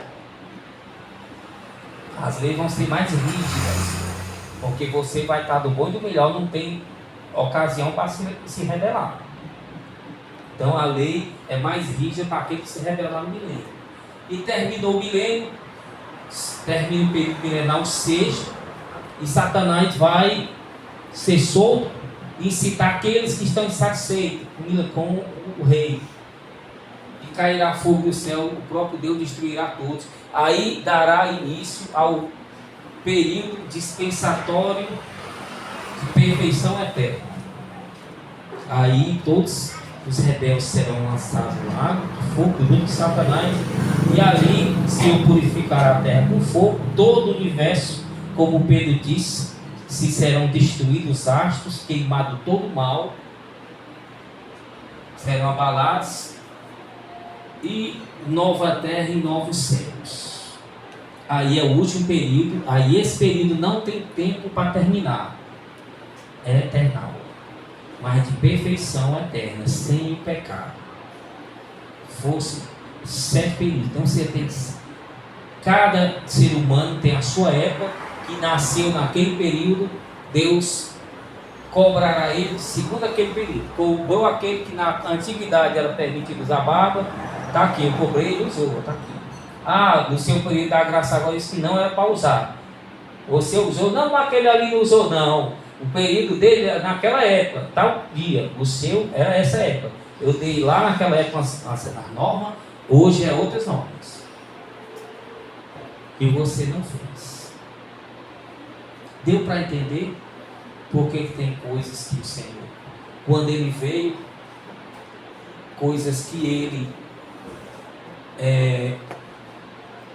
As leis vão ser mais rígidas, porque você vai estar do bom e do melhor, não tem ocasião para se rebelar. Então a lei é mais rígida para aquele que se rebelar no milênio. E terminou o milênio, termina o período milenal sexto, e Satanás vai ser solto e incitar aqueles que estão insatisfeitos com o rei. E cairá fogo do céu, o próprio Deus destruirá todos. Aí dará início ao período dispensatório de perfeição eterna. Aí todos os rebeldes serão lançados no lago de fogo do mundo de Satanás, e ali o Senhor purificará a terra com fogo. Todo o universo, como Pedro disse, se serão destruídos os astros, queimado todo o mal, serão abalados, e nova terra e novos céus. Aí é o último período. Aí esse período não tem tempo para terminar, é eternal, mas de perfeição eterna, sem pecado. Fosse 7 períodos. Então você tem, cada ser humano tem a sua época, que nasceu naquele período. Deus cobrará ele segundo aquele período. Cobrou aquele que na antiguidade era permitido usar barba, está aqui, eu cobrei, ele usou, está aqui. No seu período da graça agora isso que não era para usar. Você usou, não, aquele ali não usou, não. O período dele era naquela época, tal dia. O seu era essa época. Eu dei lá naquela época as normas, hoje é outras normas. E você não fez. Deu para entender por que tem coisas que o Senhor, quando Ele veio, coisas que Ele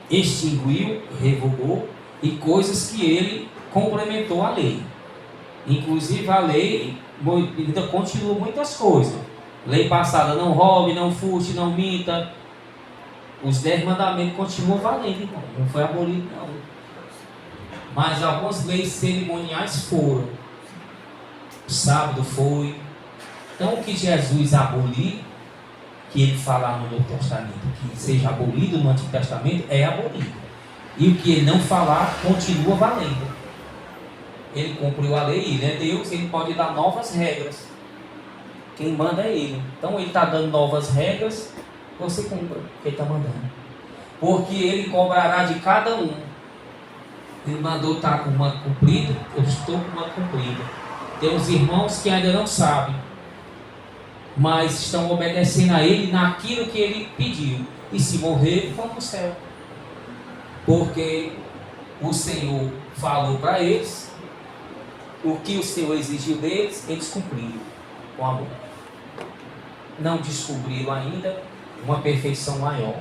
extinguiu, revogou, e coisas que ele complementou a lei. Inclusive a lei ainda continua muitas coisas. Lei passada, não roube, não furte, não minta. Os 10 mandamentos continuam valendo, irmão. Não foi abolido, não. Mas algumas leis cerimoniais foram. O sábado foi. Então o que Jesus aboliu, que ele fala no Novo Testamento, que seja abolido no Antigo Testamento, é abolido. E o que ele não falar, continua valendo. Ele cumpriu a lei, ele é Deus, ele pode dar novas regras. Quem manda é ele. Então ele está dando novas regras, você cumpra o que ele está mandando. Porque ele cobrará de cada um. Ele mandou estar com uma cumprida, eu estou com uma cumprida. Tem uns irmãos que ainda não sabem, mas estão obedecendo a ele naquilo que ele pediu. E se morrer, vão para o céu. Porque o Senhor falou para eles, o que o Senhor exigiu deles, eles cumpriram com amor. Não descobriram ainda uma perfeição maior.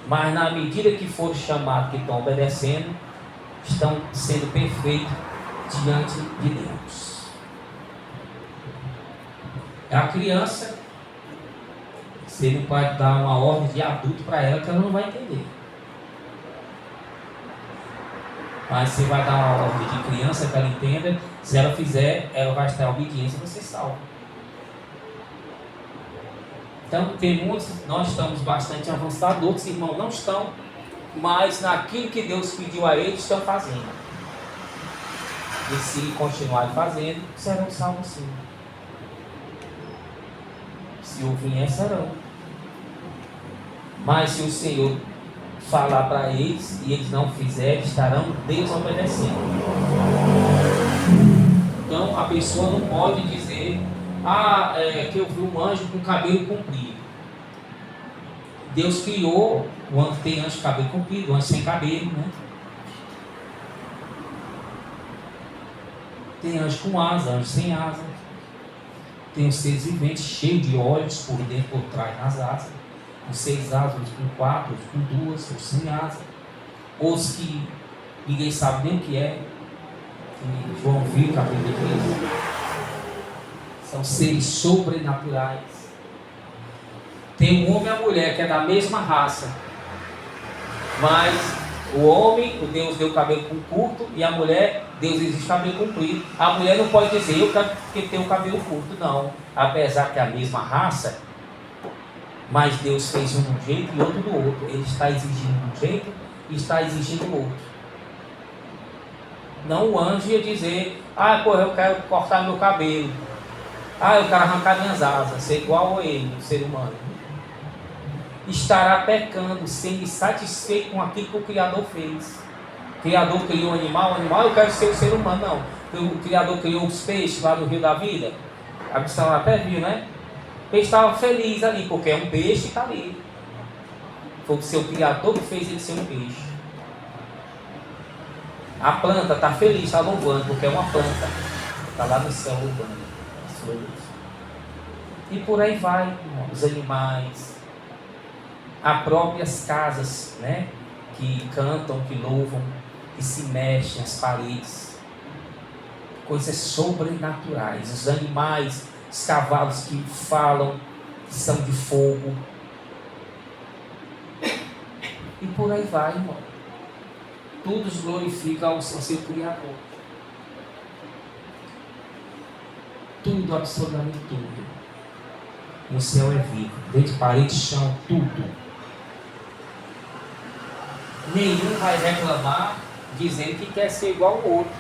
Mas na medida que foram chamados, que estão obedecendo, estão sendo perfeitos diante de Deus. A criança, você não pode dar uma ordem de adulto para ela que ela não vai entender. Mas você vai dar uma ordem de criança que ela entenda, se ela fizer, ela vai estar em obediência e você salva. Então, tem muitos, nós estamos bastante avançados, outros irmãos não estão, mas naquilo que Deus pediu a eles, estão fazendo. E se continuarem fazendo, serão salvos sim. Se ouvirem, serão. Mas se o Senhor falar para eles e eles não fizerem, estarão desobedecendo. Então a pessoa não pode dizer que eu vi um anjo com cabelo comprido. Deus criou, tem anjo com cabelo comprido, anjo sem cabelo, né? Tem anjo com asa, anjo sem asa. Tem os seres viventes cheios de olhos por dentro, por trás, nas asas. Os 6 asas, os com 4, os com 2, os sem asa. Os que ninguém sabe nem o que é. Que João viu, capítulo 13. São seres sobrenaturais. Tem o homem e a mulher, que é da mesma raça. Mas o homem, o Deus deu cabelo curto, e a mulher, Deus existe cabelo comprido. A mulher não pode dizer, eu quero que tenha o cabelo curto, não. Apesar que é a mesma raça, mas Deus fez um de um jeito e outro do outro. Ele está exigindo de um jeito e está exigindo do outro. Não o anjo ia dizer, eu quero cortar meu cabelo. Eu quero arrancar minhas asas, ser igual a ele, o ser humano. Estará pecando, sendo insatisfeito com aquilo que o Criador fez. O Criador criou um animal, eu quero ser o ser humano, não. O Criador criou os peixes lá no Rio da Vida. A missão até viu, né? O peixe estava feliz ali, porque é um peixe e está ali. Foi o seu Criador que fez ele ser um peixe. A planta está feliz, está louvando, porque é uma planta. Está lá no céu louvando. E por aí vai, os animais, as próprias casas, né, que cantam, que louvam, que se mexem, as paredes, coisas sobrenaturais. Os animais, os cavalos que falam, que são de fogo, e por aí vai, irmão. Todos glorificam ao seu Criador. Tudo, absolutamente tudo. No céu é vivo, desde parede, chão, tudo. Nenhum vai reclamar dizendo que quer ser igual ao outro.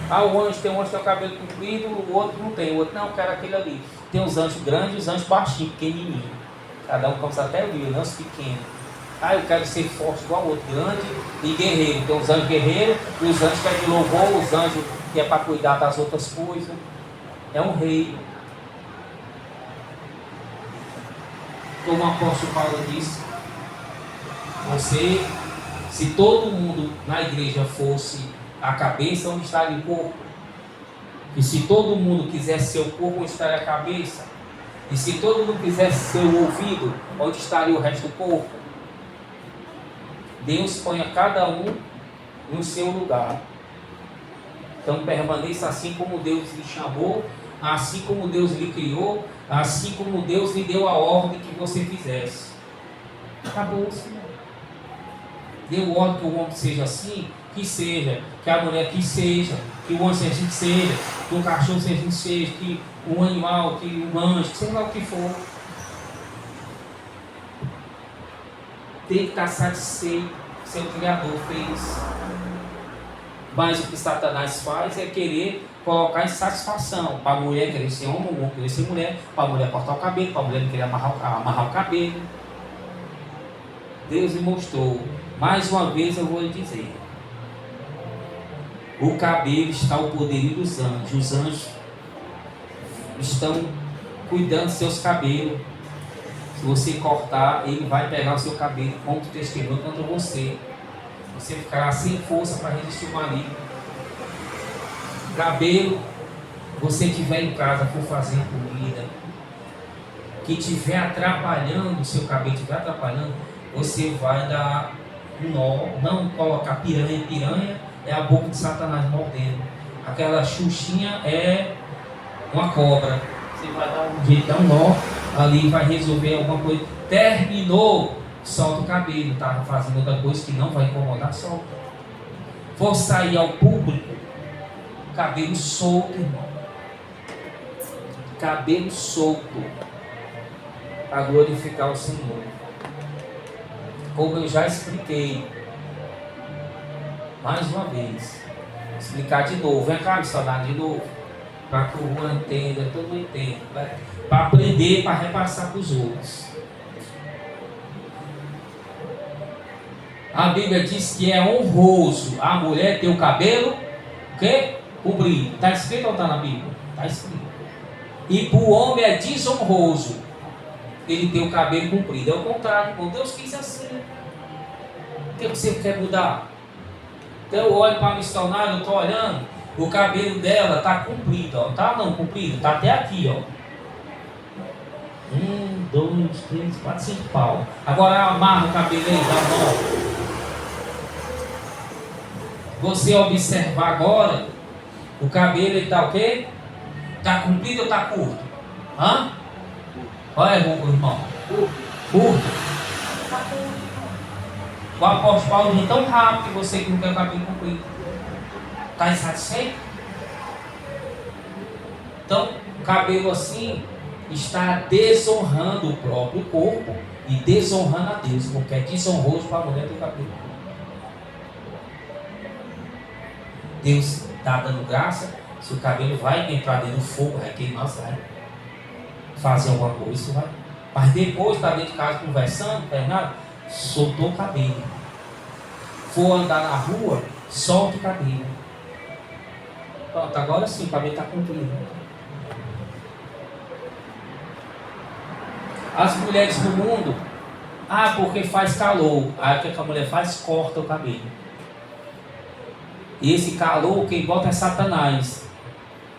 O anjo tem o cabelo comprido, o outro não tem, o outro não, eu quero aquele ali. Tem os anjos grandes e os anjos baixinhos, pequenininhos. Cada um, como você até viu, né? Os pequenos. Eu quero ser forte igual ao outro, grande e guerreiro. Tem os anjos guerreiros e os anjos que é de louvor, os anjos que é para cuidar das outras coisas. É um rei. Como o apóstolo Paulo disse, se todo mundo na igreja fosse a cabeça, onde estaria o corpo? E se todo mundo quisesse ser o corpo, onde estaria a cabeça? E se todo mundo quisesse ser o ouvido, onde estaria o resto do corpo? Deus põe a cada um no seu lugar. Então permaneça assim como Deus lhe chamou, assim como Deus lhe criou, assim como Deus lhe deu a ordem que você fizesse. Acabou-se. Deu ordem que o homem seja assim, que seja, que a mulher que seja, que o homem seja assim, que seja, que o cachorro seja assim, que seja, que um animal, que um anjo, sei lá o que for. Tem que estar satisfeito, seu Criador fez. Mas o que Satanás faz é querer colocar insatisfação. Para a mulher querer ser homem, o homem querer ser mulher, para a mulher cortar o cabelo, para a mulher não querer amarrar o cabelo. Deus lhe mostrou. Mais uma vez eu vou lhe dizer. O cabelo está ao poderio dos anjos. Os anjos estão cuidando dos seus cabelos. Se você cortar, ele vai pegar o seu cabelo como testemunho contra você. Você ficará sem força para resistir o marido. Cabelo, você estiver em casa, for fazer comida, que estiver atrapalhando, o seu cabelo estiver atrapalhando, você vai dar um nó, não colocar piranha. Piranha é a boca de Satanás mordendo. Aquela xuxinha é uma cobra. Você vai dar um jeito, dar um nó ali, vai resolver alguma coisa. Terminou, solta o cabelo. Estava fazendo outra coisa que não vai incomodar, solta. For sair ao público, cabelo solto, irmão. Cabelo solto. A glorificar o Senhor. Como eu já expliquei, mais uma vez, explicar de novo. Vem cá, missionário, de novo, para que o Juan entenda, todo mundo entenda, para aprender, para repassar para os outros. A Bíblia diz que é honroso a mulher ter o cabelo, o quê? Comprido. Está escrito ou está na Bíblia? Está escrito. E para o homem é desonroso ele ter o cabelo comprido. É o contrário, quando Deus quis assim. O que você quer mudar? Então eu olho para a missionária, eu estou olhando, o cabelo dela está comprido, ó. Tá não comprido? Está até aqui, ó. 1, 2, 3, 4, 5 pau. Agora amarra o cabelo aí, dá nó. Você observar agora, o cabelo está o quê? Está comprido ou está curto? Hã? Olha, irmão. Curto. Está curto. O apóstolo Paulo diz tão rápido que você que não tem o cabelo comprido. Está insatisfeito? Então, o cabelo assim está desonrando o próprio corpo e desonrando a Deus, porque é desonroso para a mulher ter o cabelo. Deus está dando graça, se o cabelo vai entrar dentro do fogo, vai queimar, você vai fazer alguma coisa, vai. Mas depois está dentro de casa conversando, Fernando, soltou o cabelo. For andar na rua, solta o cabelo. Pronto, agora sim, o cabelo está comprido. As mulheres do mundo, porque faz calor. Aí o que a mulher faz? Corta o cabelo. E esse calor, quem bota é Satanás.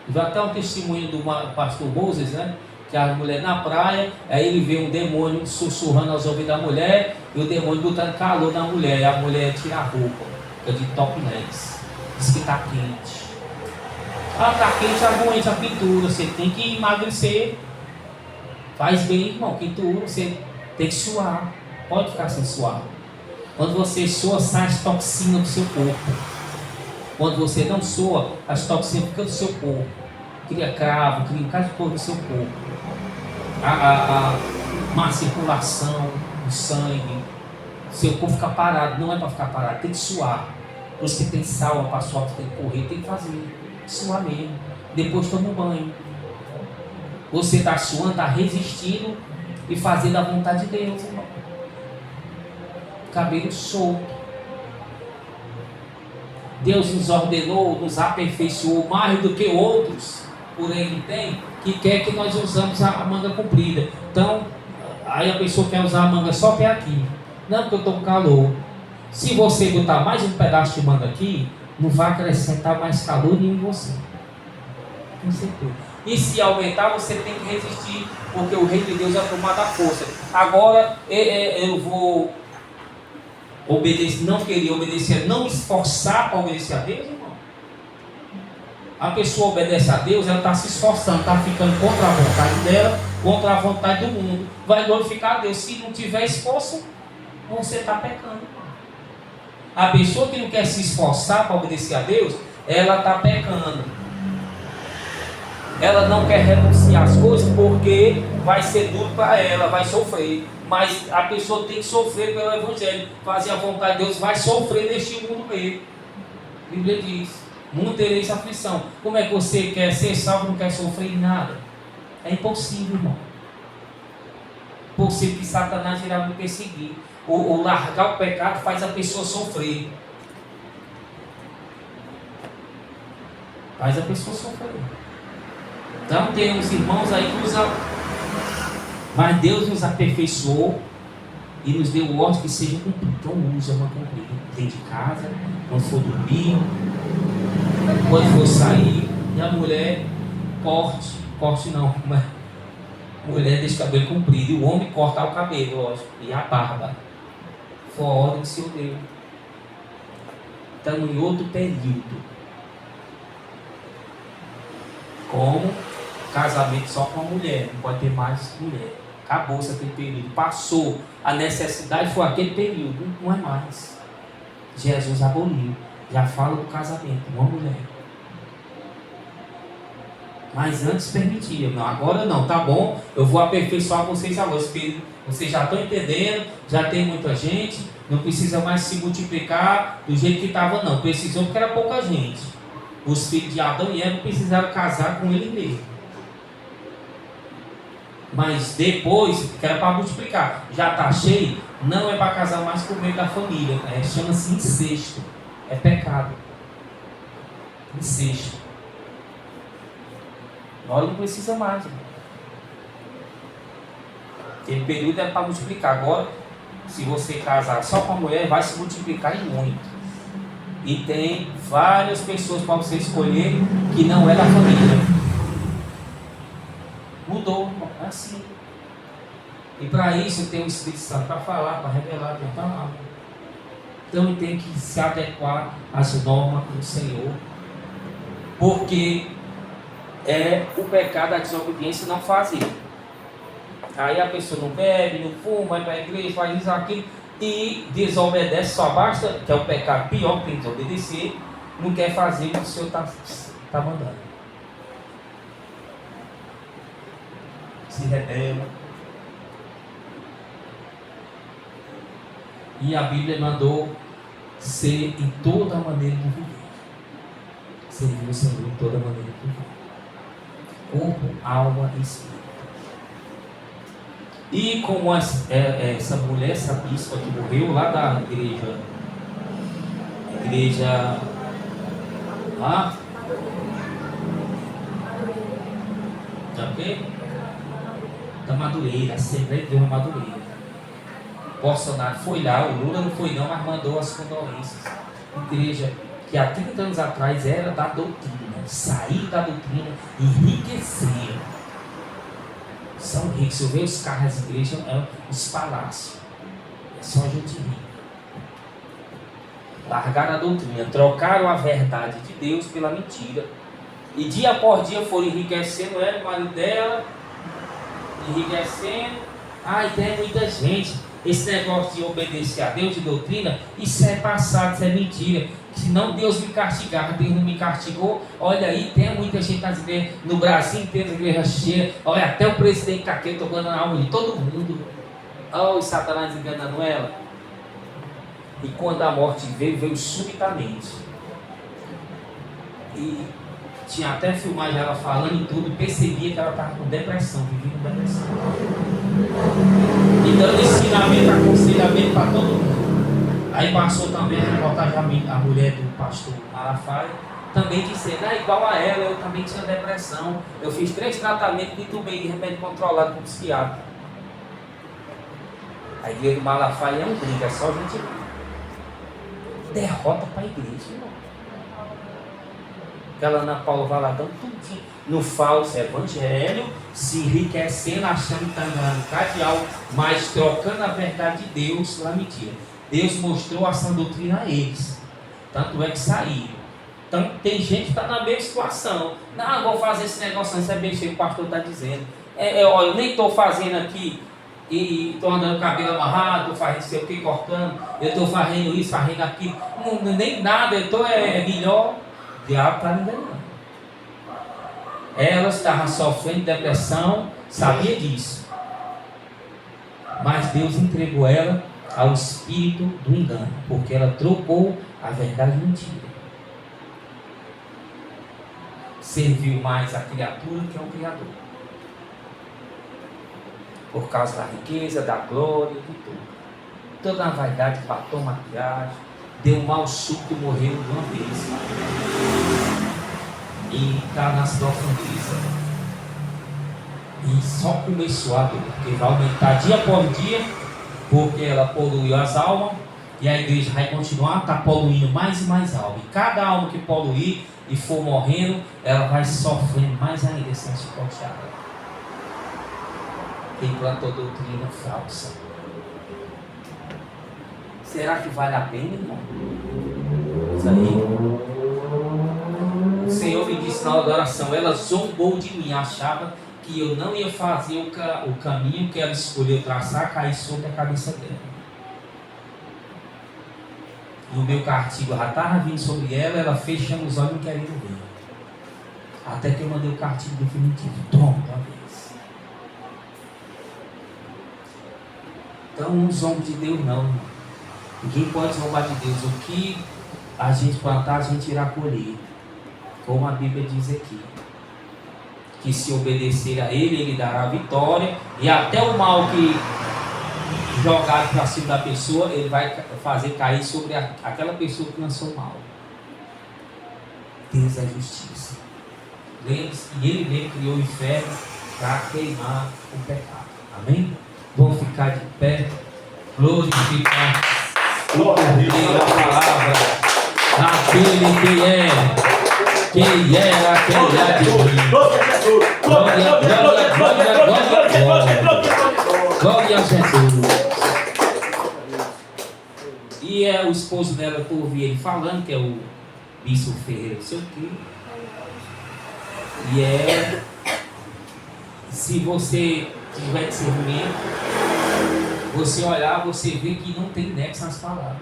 Já até um testemunho do pastor Moses, né? Que a mulher na praia, aí ele vê um demônio sussurrando aos ouvidos da mulher, e o demônio botando calor na mulher, e a mulher tira a roupa, fica de topless. Diz que está quente. Está quente, aguenta a pintura, você tem que emagrecer. Faz bem, irmão, pintura, você tem que suar. Pode ficar sem suar. Quando você soa, sai as toxinas do seu corpo. Quando você não soa, as toxinas ficam do seu corpo. Cria cravo, cria um bocado de coisa no seu corpo. A má circulação, o sangue, seu corpo fica parado. Não é para ficar parado, tem que suar. Os que tem sal para suar, tem que correr, tem que fazer. Suar mesmo. Depois toma um banho. Você está suando, está resistindo e fazendo a vontade de Deus, irmão. Cabelo solto. Deus nos ordenou, nos aperfeiçoou mais do que outros, por Ele tem, que quer que nós usamos a manga comprida. Então, aí a pessoa quer usar a manga só até aqui. Não, porque eu estou com calor. Se você botar mais um pedaço de manga aqui, não vai acrescentar mais calor nenhum em você. Com certeza. E se aumentar, você tem que resistir, porque o reino de Deus é tomado à força. Agora, eu vou obedecer, não querer obedecer, não me esforçar para obedecer a Deus, irmão. A pessoa obedece a Deus, ela está se esforçando, está ficando contra a vontade dela, contra a vontade do mundo. Vai glorificar a Deus. Se não tiver esforço, você está pecando. A pessoa que não quer se esforçar para obedecer a Deus, ela está pecando. Ela não quer renunciar às coisas porque vai ser duro para ela, vai sofrer. Mas a pessoa tem que sofrer pelo Evangelho. Fazer a vontade de Deus, vai sofrer neste mundo mesmo. A Bíblia diz: mundo tereis aflição. Como é que você quer ser salvo e não quer sofrer em nada? É impossível, irmão. Possível que Satanás irá me perseguir. Ou largar o pecado faz a pessoa sofrer. Faz a pessoa sofrer. Então tem uns irmãos aí que usam, mas Deus nos aperfeiçoou e nos deu ordem que seja cumprido. Então usa uma cumprida. Dentro de casa, quando for dormir, quando for sair. E a mulher corte não, mas mulher deixa o cabelo comprido. E o homem corta o cabelo, lógico, e a barba. Foi a ordem que o Senhor deu. Estamos em outro período. Como casamento só com a mulher, não pode ter mais mulher. Acabou-se aquele período, passou. A necessidade foi aquele período, não é mais. Jesus aboliu, já fala do casamento, uma mulher. Mas antes permitia, não, agora não, tá bom, eu vou aperfeiçoar vocês agora. Vocês já estão entendendo, já tem muita gente, não precisa mais se multiplicar do jeito que estava, não. Precisou porque era pouca gente. Os filhos de Adão e Eva precisaram casar com ele mesmo. Mas depois, que era para multiplicar, já está cheio, não é para casar mais com o meio da família. Chama-se incesto. É pecado. Incesto. Agora não precisa mais. Irmão. Aquele período era para multiplicar. Agora, se você casar só com a mulher, vai se multiplicar em muito. E tem várias pessoas para você escolher que não é da família. Mudou, é assim. E para isso tem o Espírito Santo para falar, para revelar, para falar. Então tem que se adequar às normas do Senhor. Porque o pecado, a desobediência não faz isso. Aí a pessoa não bebe, não fuma, vai para a igreja, faz isso, aquilo, e desobedece, só basta, que é o pecado pior que tem que desobedecer, não quer fazer o que o Senhor está mandando. Se rebela. E a Bíblia mandou ser em toda maneira de viver. Servir o Senhor em toda maneira de viver. Corpo, alma e espírito. E como essa mulher, essa bispa que morreu lá da igreja já o quê? Da Madureira, a Assembleia de Deus da Madureira. Bolsonaro foi lá, o Lula não foi não, mas mandou as condolências. Igreja que há 30 anos atrás era da doutrina, sair da doutrina, enriquecer. São ricos, se eu ver os carros das igrejas, os palácios. É só gente rica. Largaram a doutrina, trocaram a verdade de Deus pela mentira. E dia após dia foram enriquecendo ela, o marido dela, enriquecendo. E tem muita gente. Esse negócio de obedecer a Deus, de doutrina, isso é passado, isso é mentira. Senão Deus me castigava, Deus não me castigou. Olha aí, tem muita gente nas igrejas, no Brasil inteiro, as igrejas cheias. Olha, até o presidente está aqui tocando na alma de todo mundo. Olha o Satanás enganando ela. E quando a morte veio subitamente. E tinha até filmagem ela falando e tudo, percebia que ela estava com depressão, vivia com depressão. E dando ensinamento, aconselhamento para todo mundo. Aí passou também a reportagem a mulher do pastor Malafaia, também dizendo, igual a ela, eu também tinha depressão. Eu fiz 3 tratamentos de tubei de remédio controlado por psiquiatra. A igreja do Malafaia é um brinco, é só gente derrota para a igreja, irmão. Aquela Ana Paula vai lá dando tudo no falso evangelho, se enriquecendo, achando que está ganhando cardeal, mas trocando a verdade de Deus pela mentira. Deus mostrou essa doutrina a eles, tanto é que saíram. Então tem gente que está na mesma situação. Não, vou fazer esse negócio, não, isso é besteira, o pastor está dizendo. Olha, eu nem estou fazendo aqui e estou andando com o cabelo amarrado, estou fazendo sei o que, cortando, eu estou fazendo isso, fazendo aquilo, não, nem nada, eu estou melhor. O diabo está me enganando. Ela estava sofrendo depressão, sabia disso, mas Deus entregou ela ao espírito do engano, porque ela trocou a verdade em mentira. Serviu mais a criatura que ao Criador, por causa da riqueza, da glória, de tudo. Toda a vaidade, batom, maquiagem, deu um mal súbito e morreu de uma vez. E está nas profundezas. E só começou a dor, porque vai aumentar dia após dia, porque ela poluiu as almas, e a igreja vai continuar, está poluindo mais e mais alma. E cada alma que poluir e for morrendo, ela vai sofrendo mais ainda sendo chicoteada. Quem plantou doutrina falsa. Será que vale a pena, irmão? Isso aí. O Senhor me disse na hora da oração, ela zombou de mim, achava que eu não ia fazer o caminho que ela escolheu traçar, cair sobre a cabeça dela. E o meu castigo já estava vindo sobre ela fechando os olhos e não querendo ver. Até que eu mandei o castigo definitivo. Toma, uma vez. Então não zombo de Deus não. Ninguém pode zombar de Deus. O que a gente plantar, a gente irá colher. Como a Bíblia diz aqui. Que se obedecer a Ele, Ele dará a vitória. E até o mal que jogado para cima da pessoa, Ele vai fazer cair sobre aquela pessoa que lançou mal. Deus é justiça. Lembre-se que Ele mesmo criou o inferno para queimar o pecado. Amém? Vamos ficar de pé, glorificar o Cordeiro, a palavra daquele que é, quem era, quem há de vir. Glória, glória, glória, glória, glória. Glória a Jesus. E o esposo dela, eu ouvi ele falando, que é o Bispo Ferreira, não sei o quê. E se você tiver discernimento, você olhar, você vê que não tem nexo nas palavras.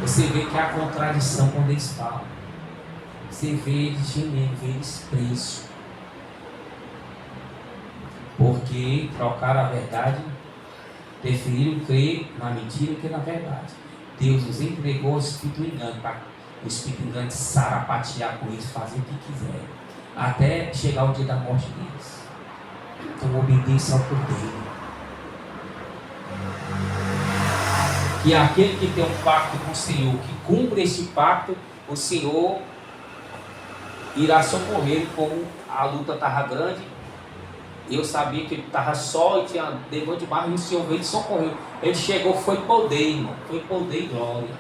Você vê que há contradição quando eles falam. Você vê eles gemendo, vê eles presos. Porque trocaram a verdade, preferiram crer na mentira que na verdade. Deus os entregou ao espírito do engano, para o espírito do engano sarapatear com eles, fazer o que quiser, até chegar o dia da morte deles. Então obedeça ao Cordeiro. Que aquele que tem um pacto com o Senhor, que cumpre este pacto, o Senhor irá socorrer. Como a luta estava grande, eu sabia que ele estava só e tinha levante de barro, e o Senhor veio e socorreu. Ele chegou, foi poder, irmão, foi poder e glória.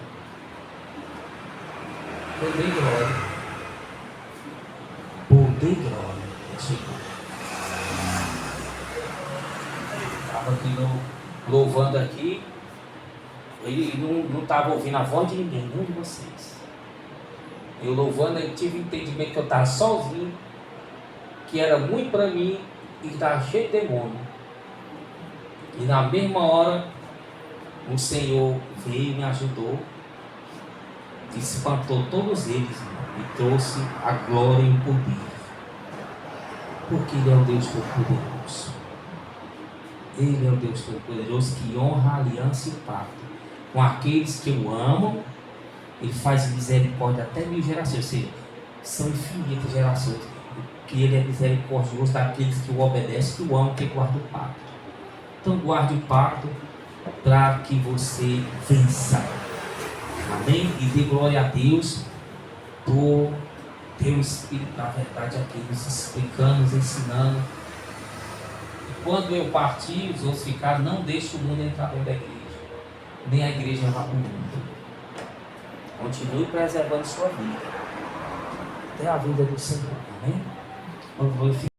Poder e glória. Poder e glória. Ele chegou. Estava aqui louvando aqui. Ele não estava ouvindo a voz de ninguém, nenhum de vocês. Eu louvando, eu tive entendimento que eu estava sozinho, que era muito para mim e estava cheio de demônio. E na mesma hora, o Senhor veio e me ajudou, e espantou todos eles, e trouxe a glória e o poder. Porque Ele é o Deus Todo-Poderoso. Ele é o Deus Todo-Poderoso que honra a aliança e o pacto com aqueles que o amam. Ele faz misericórdia até 1000 gerações, ou seja, são infinitas gerações, que Ele é misericordioso daqueles que o obedecem, que o amam, que guarda o pacto. Então guarde o pacto para que você vença. Amém? E dê glória a Deus por ter o Espírito da verdade aqui, nos explicando, nos ensinando. E quando eu partir, os outros ficaram, não deixe o mundo entrar dentro da igreja, nem a igreja vá para o mundo. Continue preservando sua vida. até a vida do Senhor. Amém? Vamos glorificar.